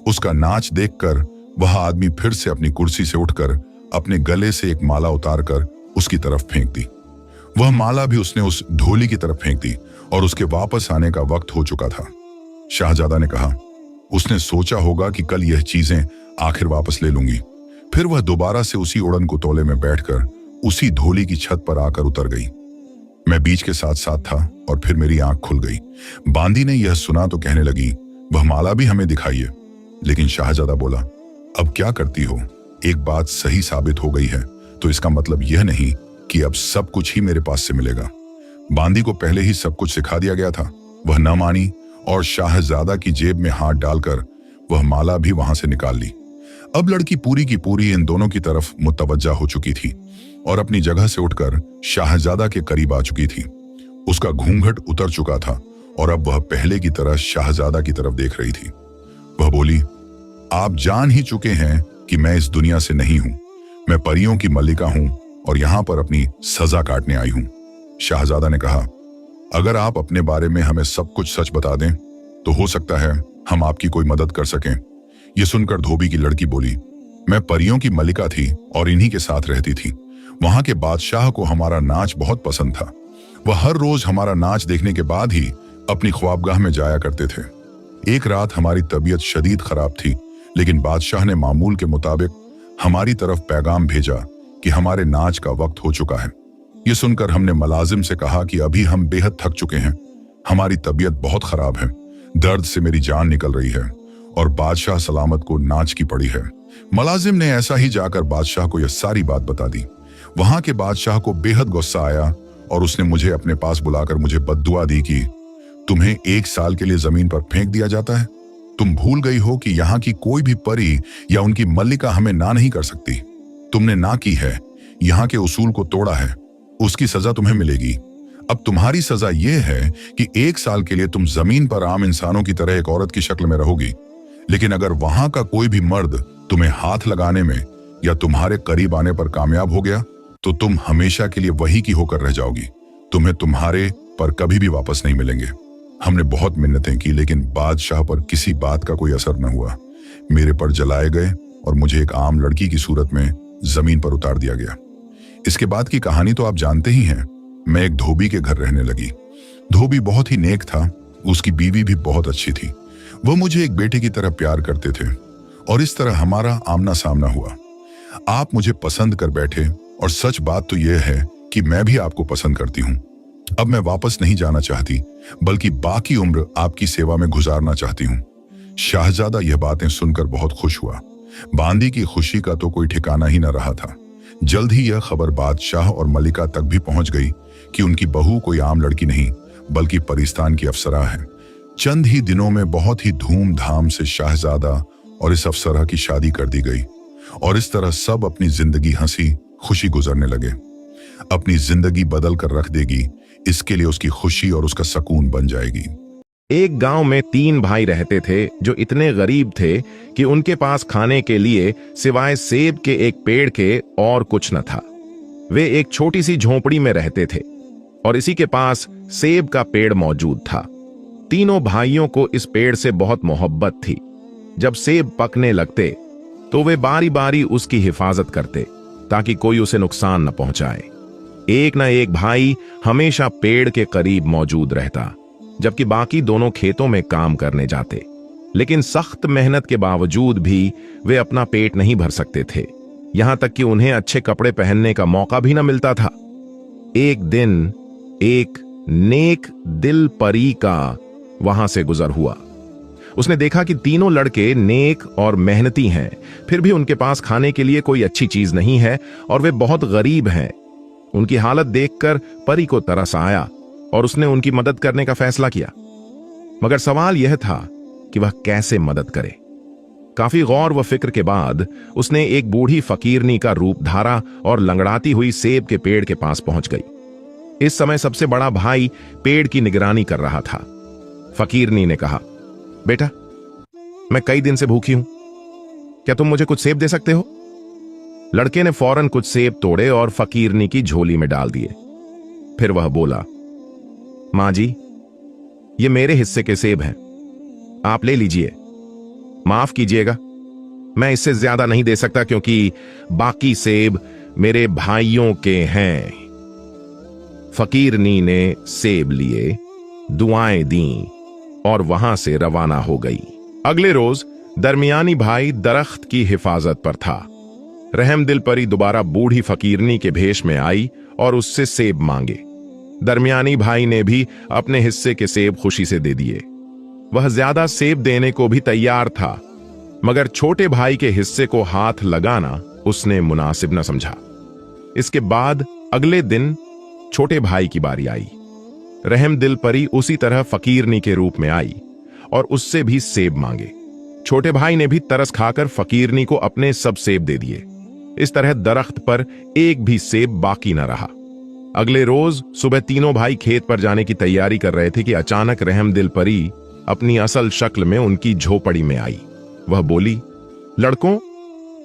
उसका नाच देखकर वह आदमी फिर से अपनी कुर्सी से उठकर अपने गले से एक माला उतारकर उसकी तरफ फेंक दी। वह माला भी उसने उस ढोली की तरफ फेंक दी और उसके वापस आने का वक्त हो चुका था। शाहजादा ने कहा, उसने सोचा होगा कि कल यह चीजें आखिर वापस ले लूंगी। फिर वह दोबारा से उसी उड़न को तोले में बैठकर उसी ढोली की छत पर आकर उतर गई। मैं बीच के साथ साथ था और फिर मेरी आंख खुल गई। बांदी ने यह सुना तो कहने लगी, वह माला भी हमें दिखाइए। लेकिन शाहजादा बोला, अब क्या करती हो, एक बात सही साबित हो गई है तो इसका मतलब यह नहीं कि अब सब कुछ ही मेरे पास से मिलेगा। बांदी को पहले ही सब कुछ सिखा दिया गया था। वह न मानी और शाहजादा की जेब में हाथ डालकर वह माला भी वहां से निकाल ली। अब लड़की पूरी की पूरी इन दोनों की तरफ मुतवज्जा हो चुकी थी और अपनी जगह से उठकर शाहजादा के करीब आ चुकी थी। उसका घूंघट उतर चुका था और अब वह पहले की तरह शाहजादा की तरफ देख रही थी। वह बोली, आप जान ही चुके हैं कि मैं इस दुनिया से नहीं हूं। मैं परियों की मल्लिका हूं और यहां पर अपनी सजा काटने आई हूं। शाहजादा ने कहा, अगर आप अपने बारे में हमें सब कुछ सच बता दें तो हो सकता है हम आपकी कोई मदद कर सकें। यह सुनकर धोबी की लड़की बोली, मैं परियों की मल्लिका थी और इन्हीं के साथ रहती थी। वहां के बादशाह को हमारा नाच बहुत पसंद था। वह हर रोज हमारा नाच देखने के बाद ही अपनी ख्वाबगाह में जाया करते थे। एक रात हमारी तबीयत शदीद खराब थी, लेकिन बादशाह ने मामूल के मुताबिक हमारी तरफ पैगाम भेजा कि हमारे नाच का वक्त हो चुका है। यह सुनकर हमने मुलाजिम से कहा कि अभी हम बेहद थक चुके हैं, हमारी तबीयत बहुत खराब है, दर्द से मेरी जान निकल रही है और बादशाह सलामत को नाच की पड़ी है। मुलाजिम ने ऐसा ही जाकर बादशाह को यह सारी बात बता दी। वहां के बादशाह को बेहद गुस्सा आया और उसने मुझे अपने पास बुलाकर मुझे बद्दुआ दी कि तुम्हें 1 साल के लिए जमीन पर फेंक दिया जाता है। तुम भूल गई हो कि यहाँ की कोई भी परी या उनकी मल्लिका हमें ना नहीं कर सकती। तुमने ना की है, यहाँ के उसूल को तोड़ा है, उसकी सजा तुम्हें मिलेगी। अब तुम्हारी सजा यह है कि 1 साल के लिए तुम जमीन पर आम इंसानों की तरह एक औरत की शक्ल में रहोगी। लेकिन अगर वहां का कोई भी मर्द तुम्हें हाथ लगाने में या तुम्हारे करीब आने पर कामयाब हो गया तो तुम हमेशा के लिए वही की होकर रह जाओगी। तुम्हें तुम्हारे पर कभी भी वापस नहीं मिलेंगे। हमने बहुत मिन्नतें की, लेकिन बादशाह पर किसी बात का कोई असर न हुआ। मेरे पर जलाए गए और मुझे एक आम लड़की की सूरत में जमीन पर उतार दिया गया। इसके बाद की कहानी तो आप जानते ही हैं। मैं एक धोबी के घर रहने लगी। धोबी बहुत ही नेक था, उसकी बीवी भी बहुत अच्छी थी। वह मुझे एक बेटे की तरह प्यार करते थे और इस तरह हमारा आमना सामना हुआ। आप मुझे पसंद कर बैठे और सच बात तो यह है कि मैं भी आपको पसंद करती हूँ। अब मैं वापस नहीं जाना चाहती, बल्कि बाकी उम्र आपकी सेवा में गुजारना चाहती हूँ। शाहजादा यह बातें सुनकर बहुत खुश हुआ। बांदी की खुशी का तो कोई ठिकाना ही न रहा था। जल्द ही यह खबर बादशाह और मलिका तक भी पहुंच गई कि उनकी बहू कोई आम लड़की नहीं, बल्कि परिस्तान की अफसरा है। चंद ही दिनों में बहुत ही धूमधाम से शाहजादा और इस अफसरा की शादी कर दी गई और इस तरह सब अपनी जिंदगी हंसी खुशी गुजरने लगे। अपनी जिंदगी बदल कर रख देगी, इसके लिए उसकी खुशी और उसका सुकून बन जाएगी। एक गांव में 3 भाई रहते थे जो इतने गरीब थे कि उनके पास खाने के लिए सिवाय सेब के एक पेड़ के और कुछ न था। वे एक छोटी सी झोपड़ी में रहते थे और इसी के पास सेब का पेड़ मौजूद था। तीनों भाइयों को इस पेड़ से बहुत मोहब्बत थी। जब सेब पकने लगते तो वे बारी बारी उसकी हिफाजत करते ताकि कोई उसे नुकसान न पहुंचाए। एक न एक भाई हमेशा पेड़ के करीब मौजूद रहता, जबकि बाकी दोनों खेतों में काम करने जाते। लेकिन सख्त मेहनत के बावजूद भी वे अपना पेट नहीं भर सकते थे, यहां तक कि उन्हें अच्छे कपड़े पहनने का मौका भी न मिलता था। एक दिन एक नेक दिल परी का वहां से गुजर हुआ। उसने देखा कि तीनों लड़के नेक और मेहनती हैं, फिर भी उनके पास खाने के लिए कोई अच्छी चीज नहीं है और वे बहुत गरीब हैं। उनकी हालत देखकर परी को तरस आया और उसने उनकी मदद करने का फैसला किया। मगर सवाल यह था कि वह कैसे मदद करे। काफी गौर व फिक्र के बाद उसने एक बूढ़ी फकीरनी का रूप धारा और लंगड़ाती हुई सेब के पेड़ के पास पहुंच गई। इस समय सबसे बड़ा भाई पेड़ की निगरानी कर रहा था। फकीरनी ने कहा, बेटा, मैं कई दिन से भूखी हूं, क्या तुम मुझे कुछ सेब दे सकते हो? लड़के ने फौरन कुछ सेब तोड़े और फकीरनी की झोली में डाल दिए। फिर वह बोला, मां जी, ये मेरे हिस्से के सेब हैं, आप ले लीजिए। माफ कीजिएगा, मैं इससे ज्यादा नहीं दे सकता क्योंकि बाकी सेब मेरे भाइयों के हैं। फकीरनी ने सेब लिए, दुआएं दी और वहां से रवाना हो गई। अगले रोज दरमियानी भाई दरख्त की हिफाजत पर था। रहमदिल परी दोबारा बूढ़ी फकीरनी के भेष में आई और उससे सेब मांगे। दरमियानी भाई ने भी अपने हिस्से के सेब खुशी से दे दिए। वह ज्यादा सेब देने को भी तैयार था, मगर छोटे भाई के हिस्से को हाथ लगाना उसने मुनासिब न समझा। इसके बाद अगले दिन छोटे भाई की बारी आई। रहमदिल परी उसी तरह फकीरनी के रूप में आई और उससे भी सेब मांगे। छोटे भाई ने भी तरस खाकर फकीरनी को अपने सब सेब दे दिए। इस तरह दरख्त पर एक भी सेब बाकी न रहा। अगले रोज सुबह तीनों भाई खेत पर जाने की तैयारी कर रहे थे कि अचानक रहमदिल परी अपनी असल शक्ल में उनकी झोपड़ी में आई। वह बोली, लड़कों,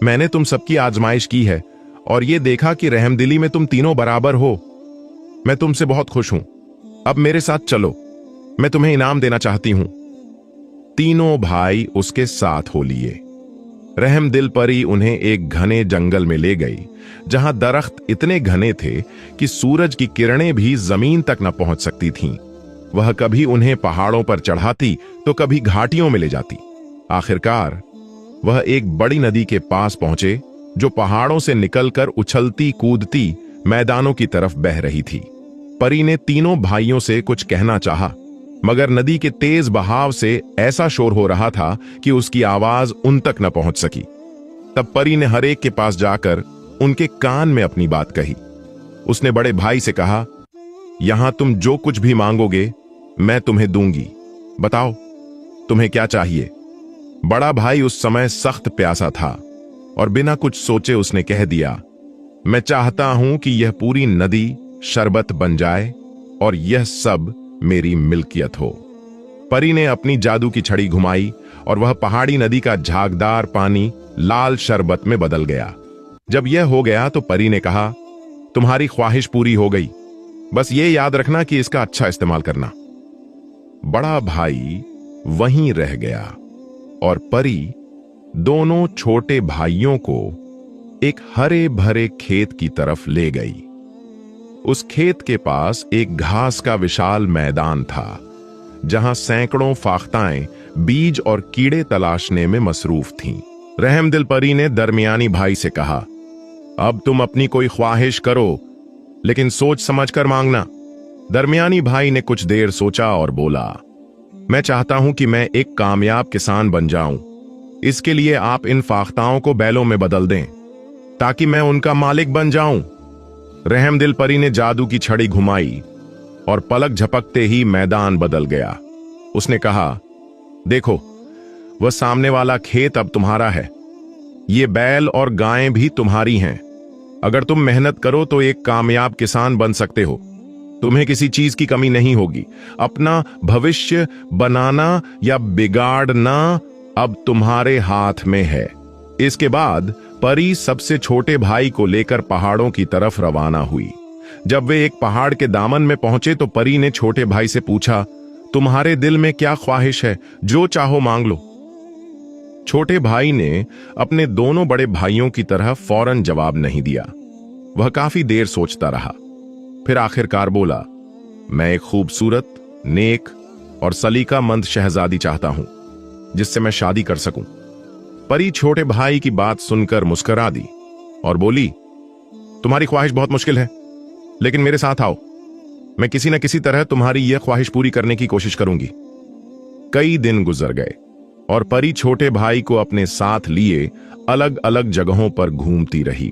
मैंने तुम सबकी आजमाइश की है और यह देखा कि रहमदिली में तुम तीनों बराबर हो। मैं तुमसे बहुत खुश हूं। अब मेरे साथ चलो, मैं तुम्हें इनाम देना चाहती हूं। तीनों भाई उसके साथ हो लिए। रहमदिल परी उन्हें एक घने जंगल में ले गई, जहां दरख्त इतने घने थे कि सूरज की किरणें भी जमीन तक न पहुंच सकती थीं। वह कभी उन्हें पहाड़ों पर चढ़ाती तो कभी घाटियों में ले जाती। आखिरकार वह एक बड़ी नदी के पास पहुंचे जो पहाड़ों से निकलकर उछलती कूदती मैदानों की तरफ बह रही थी। परी ने तीनों भाइयों से कुछ कहना चाहा, मगर नदी के तेज बहाव से ऐसा शोर हो रहा था कि उसकी आवाज उन तक न पहुंच सकी। तब परी ने हर एक के पास जाकर उनके कान में अपनी बात कही। उसने बड़े भाई से कहा, यहां तुम जो कुछ भी मांगोगे मैं तुम्हें दूंगी। बताओ, तुम्हें क्या चाहिए? बड़ा भाई उस समय सख्त प्यासा था और बिना कुछ सोचे उसने कह दिया, मैं चाहता हूं कि यह पूरी नदी शरबत बन जाए और यह सब मेरी मिल्कियत हो। परी ने अपनी जादू की छड़ी घुमाई और वह पहाड़ी नदी का झागदार पानी लाल शरबत में बदल गया। जब यह हो गया तो परी ने कहा, तुम्हारी ख्वाहिश पूरी हो गई, बस ये याद रखना कि इसका अच्छा इस्तेमाल करना। बड़ा भाई वहीं रह गया और परी दोनों छोटे भाइयों को एक हरे भरे खेत की तरफ ले गई। उस खेत के पास एक घास का विशाल मैदान था, जहां सैकड़ों फाख्ताएं बीज और कीड़े तलाशने में मसरूफ थीं। रहमदिल परी ने दरमियानी भाई से कहा, अब तुम अपनी कोई ख्वाहिश करो, लेकिन सोच समझ कर मांगना। दरमियानी भाई ने कुछ देर सोचा और बोला, मैं चाहता हूं कि मैं एक कामयाब किसान बन जाऊं। इसके लिए आप इन फाख्ताओं को बैलों में बदल दें ताकि मैं उनका मालिक बन जाऊं। रहमदिल परी ने जादू की छड़ी घुमाई और पलक झपकते ही मैदान बदल गया। उसने कहा, देखो, वह सामने वाला खेत अब तुम्हारा है। ये बैल और गायें भी तुम्हारी हैं। अगर तुम मेहनत करो तो एक कामयाब किसान बन सकते हो। तुम्हें किसी चीज की कमी नहीं होगी। अपना भविष्य बनाना या बिगाड़ना अब तुम्हारे हाथ में है। इसके बाद परी सबसे छोटे भाई को लेकर पहाड़ों की तरफ रवाना हुई। जब वे एक पहाड़ के दामन में पहुंचे तो परी ने छोटे भाई से पूछा, तुम्हारे दिल में क्या ख्वाहिश है? जो चाहो मांग लो। छोटे भाई ने अपने दोनों बड़े भाइयों की तरह फौरन जवाब नहीं दिया। वह काफी देर सोचता रहा, फिर आखिरकार बोला, मैं एक खूबसूरत, नेक और सलीकामंद शहजादी चाहता हूं जिससे मैं शादी कर सकूं। परी छोटे भाई की बात सुनकर मुस्कुरा दी और बोली, तुम्हारी ख्वाहिश बहुत मुश्किल है, लेकिन मेरे साथ आओ। मैं किसी न किसी तरह तुम्हारी यह ख्वाहिश पूरी करने की कोशिश करूंगी। कई दिन गुजर गए और परी छोटे भाई को अपने साथ लिए अलग अलग जगहों पर घूमती रही।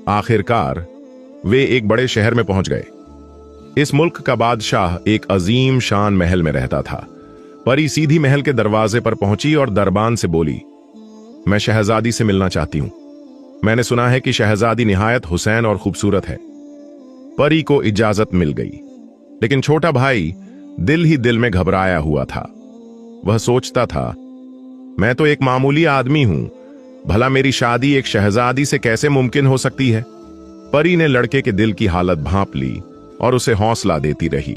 आखिरकार वे एक बड़े शहर में पहुंच गए। इस मुल्क का बादशाह एक अजीम शान महल में रहता था। परी सीधी महल के दरवाजे पर पहुंची और दरबान से बोली, मैं शहजादी से मिलना चाहती हूं। मैंने सुना है कि शहजादी निहायत हुसैन और खूबसूरत है। परी को इजाजत मिल गई, लेकिन छोटा भाई दिल ही दिल में घबराया हुआ था। वह सोचता था, मैं तो एक मामूली आदमी हूं, भला मेरी शादी एक शहजादी से कैसे मुमकिन हो सकती है? परी ने लड़के के दिल की हालत भांप ली और उसे हौसला देती रही।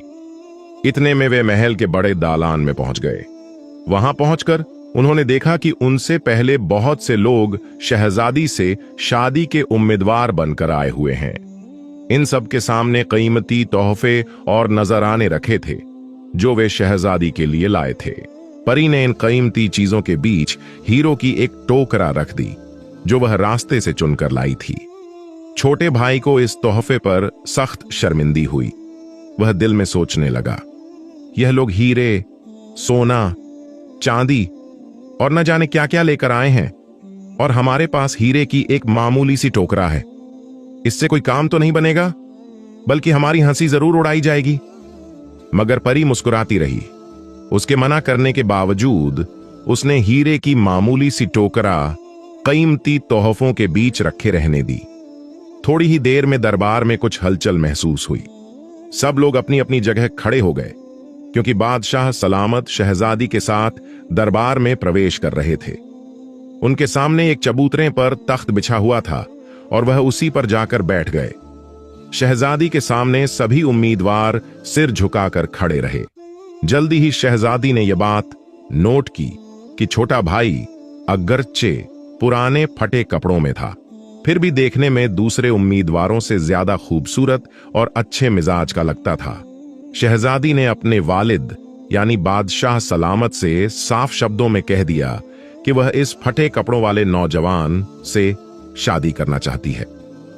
इतने में वे महल के बड़े दालान में पहुंच गए। वहां पहुंचकर उन्होंने देखा कि उनसे पहले बहुत से लोग शहजादी से शादी के उम्मीदवार बनकर आए हुए हैं। इन सब के सामने कीमती तोहफे और नजराने रखे थे जो वे शहजादी के लिए लाए थे। परी ने इन कीमती चीजों के बीच हीरो की एक टोकरा रख दी जो वह रास्ते से चुनकर लाई थी। छोटे भाई को इस तोहफे पर सख्त शर्मिंदी हुई। वह दिल में सोचने लगा, यह लोग हीरे, सोना, चांदी और न जाने क्या क्या लेकर आए हैं, और हमारे पास हीरे की एक मामूली सी टोकरा है। इससे कोई काम तो नहीं बनेगा, बल्कि हमारी हंसी जरूर उड़ाई जाएगी। मगर परी मुस्कुराती रही। उसके मना करने के बावजूद उसने हीरे की मामूली सी टोकरा कीमती तोहफों के बीच रखे रहने दी। थोड़ी ही देर में दरबार में कुछ हलचल महसूस हुई। सब लोग अपनी अपनी जगह खड़े हो गए क्योंकि बादशाह सलामत शहजादी के साथ दरबार में प्रवेश कर रहे थे। उनके सामने एक चबूतरे पर तख्त बिछा हुआ था और वह उसी पर जाकर बैठ गए। शहजादी के सामने सभी उम्मीदवार सिर झुकाकर खड़े रहे। जल्दी ही शहजादी ने यह बात नोट की कि छोटा भाई अगरचे पुराने फटे कपड़ों में था, फिर भी देखने में दूसरे उम्मीदवारों से ज्यादा खूबसूरत और अच्छे मिजाज का लगता था। शहजादी ने अपने वालिद यानी बादशाह सलामत से साफ शब्दों में कह दिया कि वह इस फटे कपड़ों वाले नौजवान से शादी करना चाहती है।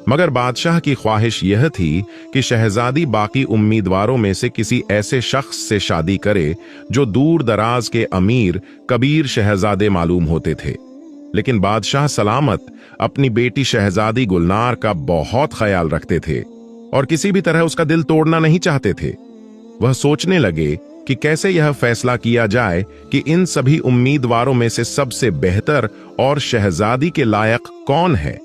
मगर बादशाह की ख्वाहिश यह थी कि शहजादी बाकी उम्मीदवारों में से किसी ऐसे शख्स से शादी करे जो दूर दराज के अमीर कबीर शहजादे मालूम होते थे। लेकिन बादशाह सलामत अपनी बेटी शहजादी गुलनार का बहुत ख्याल रखते थे और किसी भी तरह उसका दिल तोड़ना नहीं चाहते थे। वह सोचने लगे कि कैसे यह फैसला किया जाए कि इन सभी उम्मीदवारों में से सबसे बेहतर और शहजादी के लायक कौन है।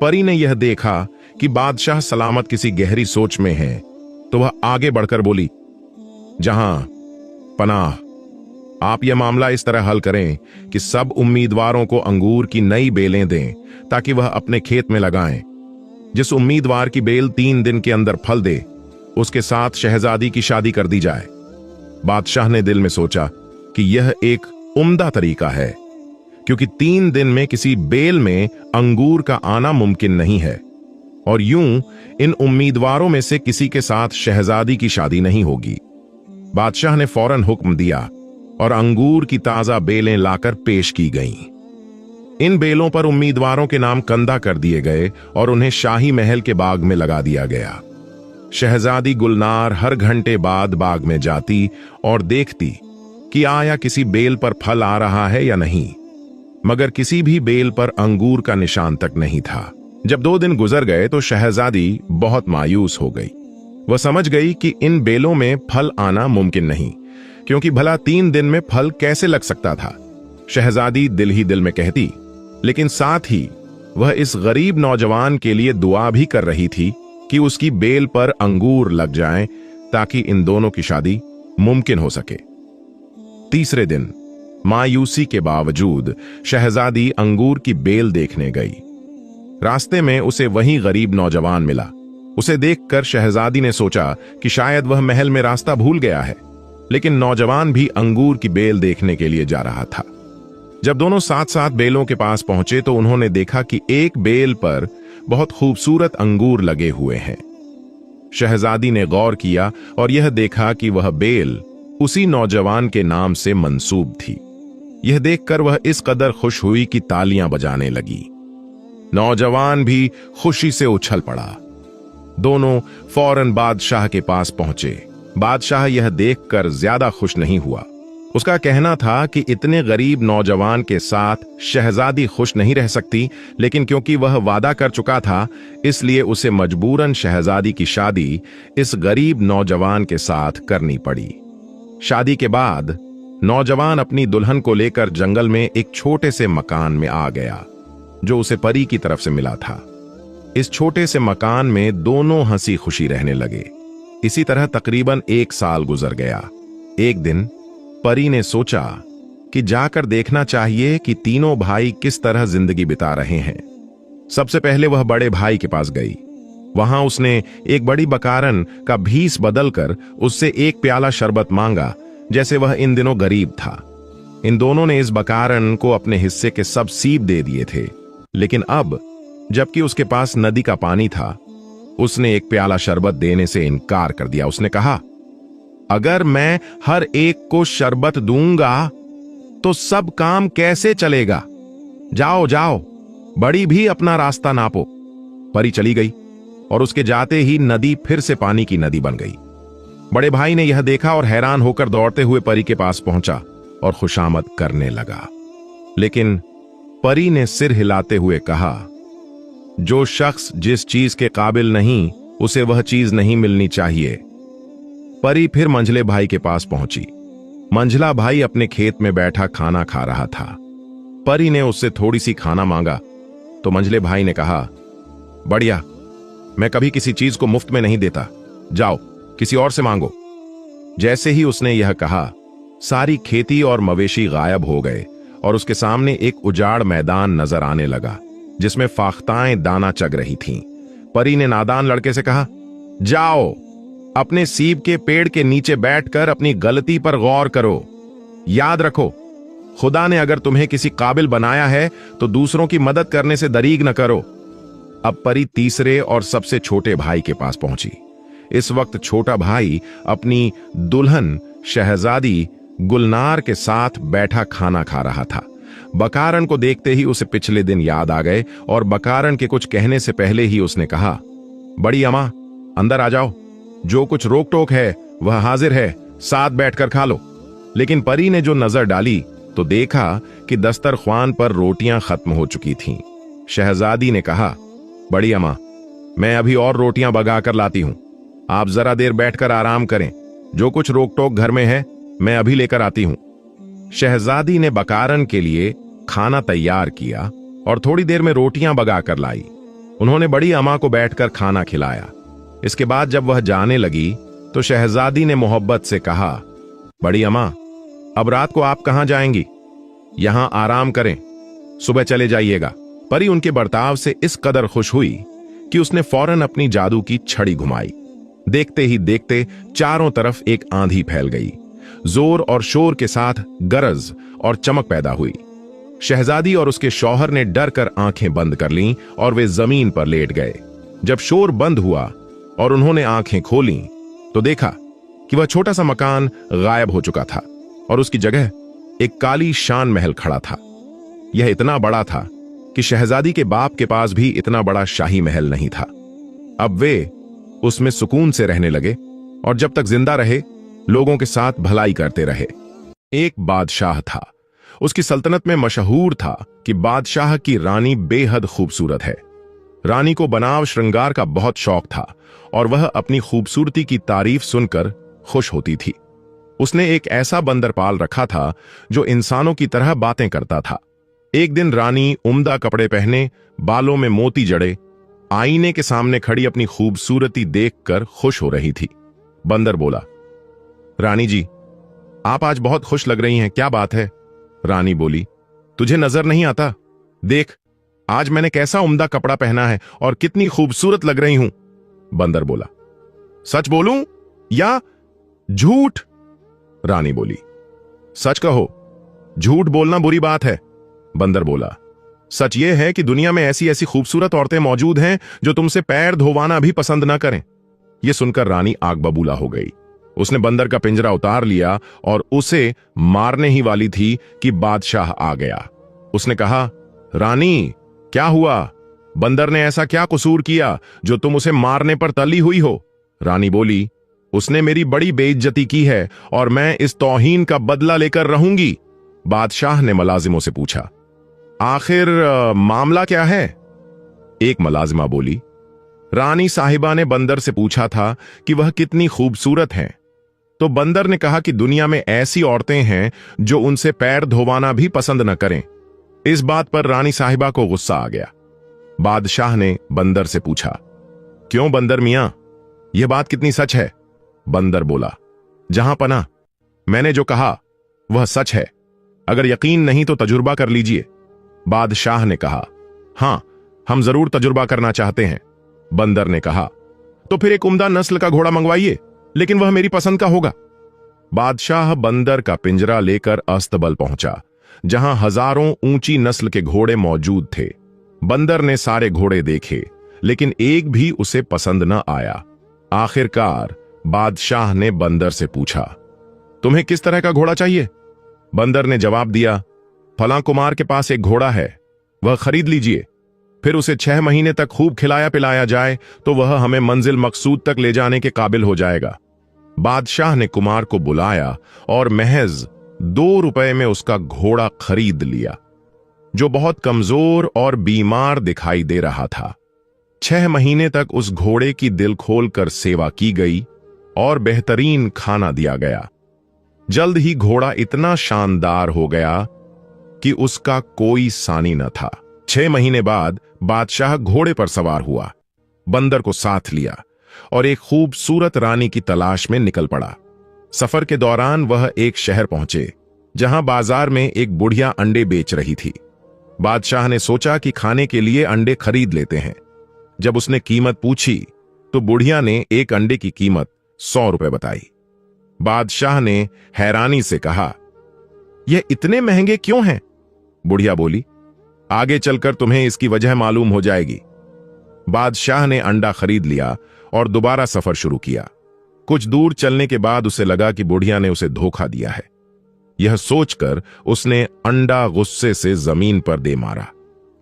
परी ने यह देखा कि बादशाह सलामत किसी गहरी सोच में है, तो वह आगे बढ़कर बोली, जहां पनाह, आप यह मामला इस तरह हल करें कि सब उम्मीदवारों को अंगूर की नई बेलें दें ताकि वह अपने खेत में लगाएं। जिस उम्मीदवार की बेल 3 दिन के अंदर फल दे, उसके साथ शहजादी की शादी कर दी जाए। बादशाह ने दिल में सोचा कि यह एक उम्दा तरीका है, क्योंकि 3 दिन में किसी बेल में अंगूर का आना मुमकिन नहीं है, और यूं इन उम्मीदवारों में से किसी के साथ शहजादी की शादी नहीं होगी। बादशाह ने फौरन हुक्म दिया और अंगूर की ताजा बेलें लाकर पेश की गईं। इन बेलों पर उम्मीदवारों के नाम कंधा कर दिए गए और उन्हें शाही महल के बाग में लगा दिया गया। शहजादी गुलनार हर घंटे बाद बाग में जाती और देखती कि आया किसी बेल पर फल आ रहा है या नहीं, मगर किसी भी बेल पर अंगूर का निशान तक नहीं था। जब 2 दिन गुजर गए तो शहजादी बहुत मायूस हो गई। वह समझ गई कि इन बेलों में फल आना मुमकिन नहीं, क्योंकि भला 3 दिन में फल कैसे लग सकता था। शहजादी दिल ही दिल में कहती, लेकिन साथ ही वह इस गरीब नौजवान के लिए दुआ भी कर रही थी कि उसकी बेल पर अंगूर लग जाएं, ताकि इन दोनों की शादी मुमकिन हो सके। तीसरे दिन मायूसी के बावजूद शहजादी अंगूर की बेल देखने गई। रास्ते में उसे वही गरीब नौजवान मिला। उसे देखकर शहजादी ने सोचा कि शायद वह महल में रास्ता भूल गया है, लेकिन नौजवान भी अंगूर की बेल देखने के लिए जा रहा था। जब दोनों साथ साथ बेलों के पास पहुंचे तो उन्होंने देखा कि एक बेल पर बहुत खूबसूरत अंगूर लगे हुए हैं। शहजादी ने गौर किया और यह देखा कि वह बेल उसी नौजवान के नाम से मंसूब थी। यह देखकर वह इस कदर खुश हुई कि तालियां बजाने लगी। नौजवान भी खुशी से उछल पड़ा। दोनों फौरन बादशाह के पास पहुंचे। बादशाह यह देखकर ज्यादा खुश नहीं हुआ। उसका कहना था कि इतने गरीब नौजवान के साथ शहजादी खुश नहीं रह सकती, लेकिन क्योंकि वह वादा कर चुका था, इसलिए उसे मजबूरन शहजादी की शादी इस गरीब नौजवान के साथ करनी पड़ी। शादी के बाद नौजवान अपनी दुल्हन को लेकर जंगल में एक छोटे से मकान में आ गया, जो उसे परी की तरफ से मिला था। इस छोटे से मकान में दोनों हंसी खुशी रहने लगे। इसी तरह तकरीबन 1 साल गुजर गया। एक दिन परी ने सोचा कि जाकर देखना चाहिए कि तीनों भाई किस तरह जिंदगी बिता रहे हैं। सबसे पहले वह बड़े भाई के पास गई। वहां उसने एक बड़ी बकारन का भीस बदलकर उससे 1 प्याला शरबत मांगा, जैसे वह इन दिनों गरीब था। इन दोनों ने इस बकारन को अपने हिस्से के सब सीप दे दिए थे, लेकिन अब जबकि उसके पास नदी का पानी था, उसने 1 प्याला शरबत देने से इनकार कर दिया। उसने कहा, अगर मैं हर एक को शरबत दूंगा तो सब काम कैसे चलेगा? जाओ जाओ, बड़ी भी अपना रास्ता नापो। परी चली गई और उसके जाते ही नदी फिर से पानी की नदी बन गई। बड़े भाई ने यह देखा और हैरान होकर दौड़ते हुए परी के पास पहुंचा और खुशामद करने लगा। लेकिन परी ने सिर हिलाते हुए कहा, जो शख्स जिस चीज के काबिल नहीं, उसे वह चीज नहीं मिलनी चाहिए। परी फिर मंझले भाई के पास पहुंची। मंझला भाई अपने खेत में बैठा खाना खा रहा था। परी ने उससे थोड़ी सी खाना मांगा तो मंझले भाई ने कहा, बढ़िया, मैं कभी किसी चीज को मुफ्त में नहीं देता, जाओ किसी और से मांगो। जैसे ही उसने यह कहा, सारी खेती और मवेशी गायब हो गए और उसके सामने एक उजाड़ मैदान नजर आने लगा, जिसमें फाख्ताएं दाना चग रही थीं। परी ने नादान लड़के से कहा, जाओ अपने सीब के पेड़ के नीचे बैठकर अपनी गलती पर गौर करो। याद रखो, खुदा ने अगर तुम्हें किसी काबिल बनाया है तो दूसरों की मदद करने से दरीग न करो। अब परी तीसरे और सबसे छोटे भाई के पास पहुंची। इस वक्त छोटा भाई अपनी दुल्हन शहजादी गुलनार के साथ बैठा खाना खा रहा था। बकारन को देखते ही उसे पिछले दिन याद आ गए और बकारन के कुछ कहने से पहले ही उसने कहा, बड़ी अम्मा, अंदर आ जाओ, जो कुछ रोक टोक है वह हाजिर है, साथ बैठकर खा लो। लेकिन परी ने जो नजर डाली तो देखा कि दस्तरख्वान पर रोटियां खत्म हो चुकी थीं। शहजादी ने कहा, बड़ी अम्मा, मैं अभी और रोटियां बगा कर लाती हूं, आप जरा देर बैठकर आराम करें, जो कुछ रोक टोक घर में है मैं अभी लेकर आती हूं। शहजादी ने बकारन के लिए खाना तैयार किया और थोड़ी देर में रोटियां बगा कर लाई। उन्होंने बड़ी अम्मा को बैठकर खाना खिलाया। इसके बाद जब वह जाने लगी तो शहजादी ने मोहब्बत से कहा, बड़ी अम्मा, अब रात को आप कहां जाएंगी? यहां आराम करें, सुबह चले जाइएगा। परी उनके बर्ताव से इस कदर खुश हुई कि उसने फौरन अपनी जादू की छड़ी घुमाई। देखते ही देखते चारों तरफ एक आंधी फैल गई। जोर और शोर के साथ गरज और चमक पैदा हुई। शहजादी और उसके शौहर ने डर कर आंखें बंद कर लीं और वे जमीन पर लेट गए। जब शोर बंद हुआ और उन्होंने आंखें खोलीं तो देखा कि वह छोटा सा मकान गायब हो चुका था और उसकी जगह एक काली शान महल खड़ा था। यह इतना बड़ा था कि शहजादी के बाप के पास भी इतना बड़ा शाही महल नहीं था। अब वे उसमें सुकून से रहने लगे और जब तक जिंदा रहे लोगों के साथ भलाई करते रहे। एक बादशाह था। उसकी सल्तनत में मशहूर था कि बादशाह की रानी बेहद खूबसूरत है। रानी को बनाव श्रृंगार का बहुत शौक था और वह अपनी खूबसूरती की तारीफ सुनकर खुश होती थी। उसने एक ऐसा बंदर पाल रखा था जो इंसानों की तरह बातें करता था। एक दिन रानी उम्दा कपड़े पहने, बालों में मोती जड़े, आईने के सामने खड़ी अपनी खूबसूरती देखकर खुश हो रही थी। बंदर बोला, रानी जी, आप आज बहुत खुश लग रही हैं, क्या बात है? रानी बोली, तुझे नजर नहीं आता? देख, आज मैंने कैसा उम्दा कपड़ा पहना है और कितनी खूबसूरत लग रही हूं। बंदर बोला, सच बोलूं या झूठ? रानी बोली, सच कहो, झूठ बोलना बुरी बात है। बंदर बोला, सच यह है कि दुनिया में ऐसी ऐसी खूबसूरत औरतें मौजूद हैं जो तुमसे पैर धोवाना भी पसंद ना करें। यह सुनकर रानी आग बबूला हो गई। उसने बंदर का पिंजरा उतार लिया और उसे मारने ही वाली थी कि बादशाह आ गया। उसने कहा, रानी, क्या हुआ? बंदर ने ऐसा क्या कसूर किया जो तुम उसे मारने पर तली हुई हो? रानी बोली, उसने मेरी बड़ी बेइज्जती की है और मैं इस तौहीन का बदला लेकर रहूंगी। बादशाह ने मुलाजिमों से पूछा, आखिर मामला क्या है? एक मुलाजिमा बोली, रानी साहिबा ने बंदर से पूछा था कि वह कितनी खूबसूरत हैं। तो बंदर ने कहा कि दुनिया में ऐसी औरतें हैं जो उनसे पैर धोवाना भी पसंद न करें। इस बात पर रानी साहिबा को गुस्सा आ गया। बादशाह ने बंदर से पूछा, क्यों बंदर मियां, यह बात कितनी सच है? बंदर बोला, जहां पना, मैंने जो कहा वह सच है। अगर यकीन नहीं तो तजुर्बा कर लीजिए। बादशाह ने कहा, हां, हम जरूर तजुर्बा करना चाहते हैं। बंदर ने कहा, तो फिर एक उम्दा नस्ल का घोड़ा मंगवाइए, लेकिन वह मेरी पसंद का होगा। बादशाह बंदर का पिंजरा लेकर अस्तबल पहुंचा, जहां हजारों ऊंची नस्ल के घोड़े मौजूद थे। बंदर ने सारे घोड़े देखे, लेकिन एक भी उसे पसंद न आया। आखिरकार बादशाह ने बंदर से पूछा, तुम्हें किस तरह का घोड़ा चाहिए? बंदर ने जवाब दिया, फलां कुमार के पास एक घोड़ा है, वह खरीद लीजिए। फिर उसे 6 महीने तक खूब खिलाया पिलाया जाए तो वह हमें मंजिल मकसूद तक ले जाने के काबिल हो जाएगा। बादशाह ने कुमार को बुलाया और महज 2 रुपए में उसका घोड़ा खरीद लिया, जो बहुत कमजोर और बीमार दिखाई दे रहा था। 6 महीने तक उस घोड़े की दिल खोलकर सेवा की गई और बेहतरीन खाना दिया गया। जल्द ही घोड़ा इतना शानदार हो गया कि उसका कोई सानी न था। 6 महीने बाद बादशाह घोड़े पर सवार हुआ, बंदर को साथ लिया और एक खूबसूरत रानी की तलाश में निकल पड़ा। सफर के दौरान वह एक शहर पहुंचे, जहां बाजार में एक बुढ़िया अंडे बेच रही थी। बादशाह ने सोचा कि खाने के लिए अंडे खरीद लेते हैं। जब उसने कीमत पूछी तो बुढ़िया ने एक अंडे की कीमत 100 रुपए बताई। बादशाह ने हैरानी से कहा, यह इतने महंगे क्यों हैं? बुढ़िया बोली, आगे चलकर तुम्हें इसकी वजह मालूम हो जाएगी। बादशाह ने अंडा खरीद लिया और दोबारा सफर शुरू किया। कुछ दूर चलने के बाद उसे लगा कि बुढ़िया ने उसे धोखा दिया है। यह सोचकर उसने अंडा गुस्से से जमीन पर दे मारा।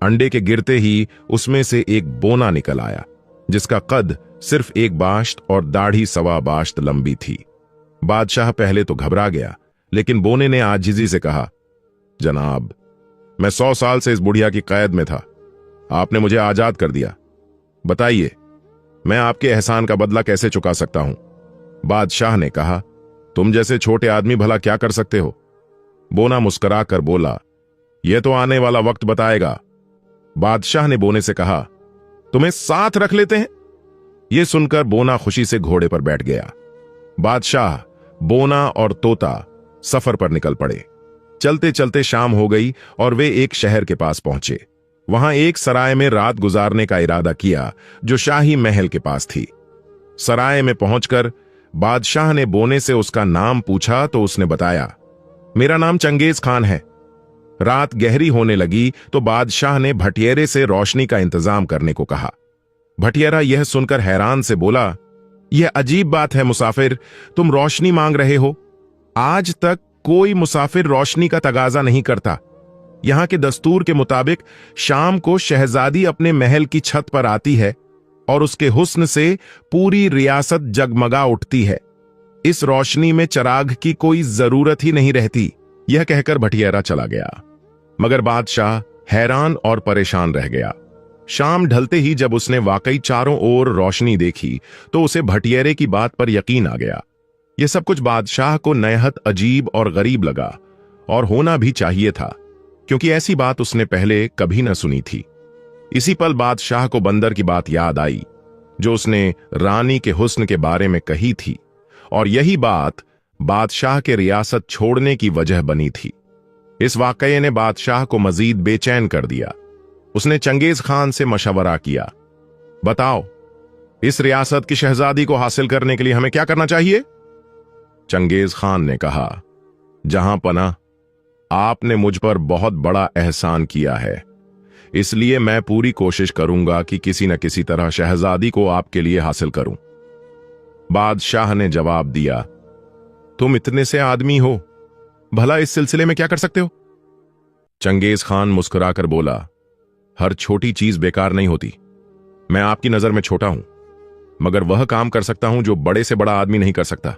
अंडे के गिरते ही उसमें से एक बोना निकल आया, जिसका कद सिर्फ 1 बाश्त और दाढ़ी 1.25 बाश्त लंबी थी। बादशाह पहले तो घबरा गया, लेकिन बोने ने आजिजी से कहा, जनाब, मैं 100 साल से इस बुढ़िया की कैद में था, आपने मुझे आजाद कर दिया। बताइए, मैं आपके एहसान का बदला कैसे चुका सकता हूं? बादशाह ने कहा, तुम जैसे छोटे आदमी भला क्या कर सकते हो? बोना मुस्कुरा कर बोला, यह तो आने वाला वक्त बताएगा। बादशाह ने बोने से कहा, तुम्हें साथ रख लेते हैं। यह सुनकर बोना खुशी से घोड़े पर बैठ गया। बादशाह, बोना और तोता सफर पर निकल पड़े। चलते चलते शाम हो गई और वे एक शहर के पास पहुंचे। वहां एक सराय में रात गुजारने का इरादा किया, जो शाही महल के पास थी। सराय में पहुंचकर बादशाह ने बोने से उसका नाम पूछा तो उसने बताया, मेरा नाम चंगेज खान है। रात गहरी होने लगी तो बादशाह ने भटियारे से रोशनी का इंतजाम करने को कहा। भटियारा यह सुनकर हैरान से बोला, यह अजीब बात है मुसाफिर, तुम रोशनी मांग रहे हो। आज तक कोई मुसाफिर रोशनी का तगाजा नहीं करता। यहाँ के दस्तूर के मुताबिक शाम को शहजादी अपने महल की छत पर आती है और उसके हुस्न से पूरी रियासत जगमगा उठती है। इस रोशनी में चिराग की कोई जरूरत ही नहीं रहती। यह कहकर भटियारा चला गया, मगर बादशाह हैरान और परेशान रह गया। शाम ढलते ही जब उसने वाकई चारों ओर रोशनी देखी तो उसे भटियारे की बात पर यकीन आ गया। यह सब कुछ बादशाह को नयहत अजीब और गरीब लगा, और होना भी चाहिए था, क्योंकि ऐसी बात उसने पहले कभी न सुनी थी। इसी पल बादशाह को बंदर की बात याद आई जो उसने रानी के हुस्न के बारे में कही थी, और यही बात बादशाह के रियासत छोड़ने की वजह बनी थी। इस वाकये ने बादशाह को मजीद बेचैन कर दिया। उसने चंगेज खान से मशवरा किया, बताओ, इस रियासत की शहजादी को हासिल करने के लिए हमें क्या करना चाहिए? चंगेज खान ने कहा, जहां पना, आपने मुझ पर बहुत बड़ा एहसान किया है, इसलिए मैं पूरी कोशिश करूंगा कि किसी न किसी तरह शहजादी को आपके लिए हासिल करूं। बादशाह ने जवाब दिया, तुम इतने से आदमी हो, भला इस सिलसिले में क्या कर सकते हो? चंगेज खान मुस्कुराकर बोला, हर छोटी चीज बेकार नहीं होती। मैं आपकी नजर में छोटा हूं, मगर वह काम कर सकता हूं जो बड़े से बड़ा आदमी नहीं कर सकता।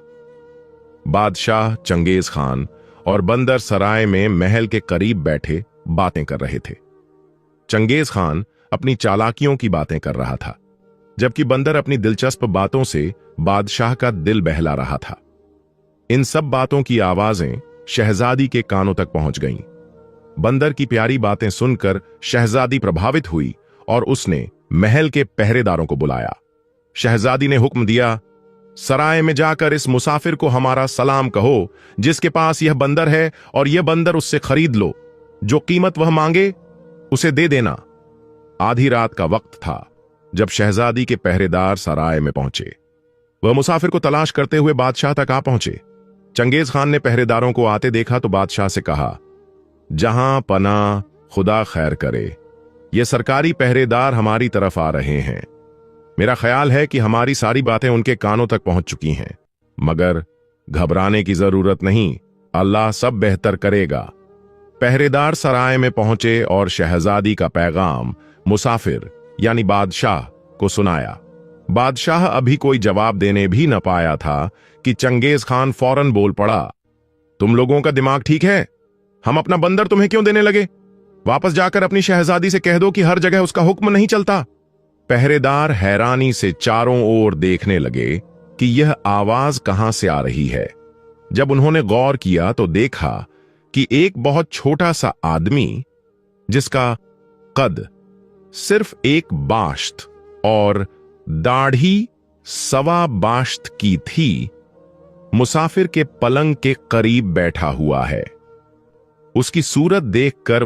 बादशाह, चंगेज खान और बंदर सराय में महल के करीब बैठे बातें कर रहे थे। चंगेज खान अपनी चालाकियों की बातें कर रहा था, जबकि बंदर अपनी दिलचस्प बातों से बादशाह का दिल बहला रहा था। इन सब बातों की आवाजें शहजादी के कानों तक पहुंच गईं। बंदर की प्यारी बातें सुनकर शहजादी प्रभावित हुई और उसने महल के पहरेदारों को बुलाया। शहजादी ने हुक्म दिया, सराय में जाकर इस मुसाफिर को हमारा सलाम कहो, जिसके पास यह बंदर है, और यह बंदर उससे खरीद लो। जो कीमत वह मांगे उसे दे देना। आधी रात का वक्त था जब शहजादी के पहरेदार सराय में पहुंचे। वह मुसाफिर को तलाश करते हुए बादशाह तक आ पहुंचे। चंगेज खान ने पहरेदारों को आते देखा तो बादशाह से कहा, जहां पना, खुदा खैर करे, ये सरकारी पहरेदार हमारी तरफ आ रहे हैं। मेरा ख्याल है कि हमारी सारी बातें उनके कानों तक पहुंच चुकी हैं, मगर घबराने की जरूरत नहीं, अल्लाह सब बेहतर करेगा। पहरेदार सराय में पहुंचे और शहजादी का पैगाम मुसाफिर यानी बादशाह को सुनाया। बादशाह अभी कोई जवाब देने भी न पाया था कि चंगेज खान फौरन बोल पड़ा, तुम लोगों का दिमाग ठीक है? हम अपना बंदर तुम्हें क्यों देने लगे? वापस जाकर अपनी शहजादी से कह दो कि हर जगह उसका हुक्म नहीं चलता। पहरेदार हैरानी से चारों ओर देखने लगे कि यह आवाज कहां से आ रही है। जब उन्होंने गौर किया तो देखा कि एक बहुत छोटा सा आदमी, जिसका कद सिर्फ एक बाश्त और दाढ़ी सवा बाश्त की थी, मुसाफिर के पलंग के करीब बैठा हुआ है। उसकी सूरत देखकर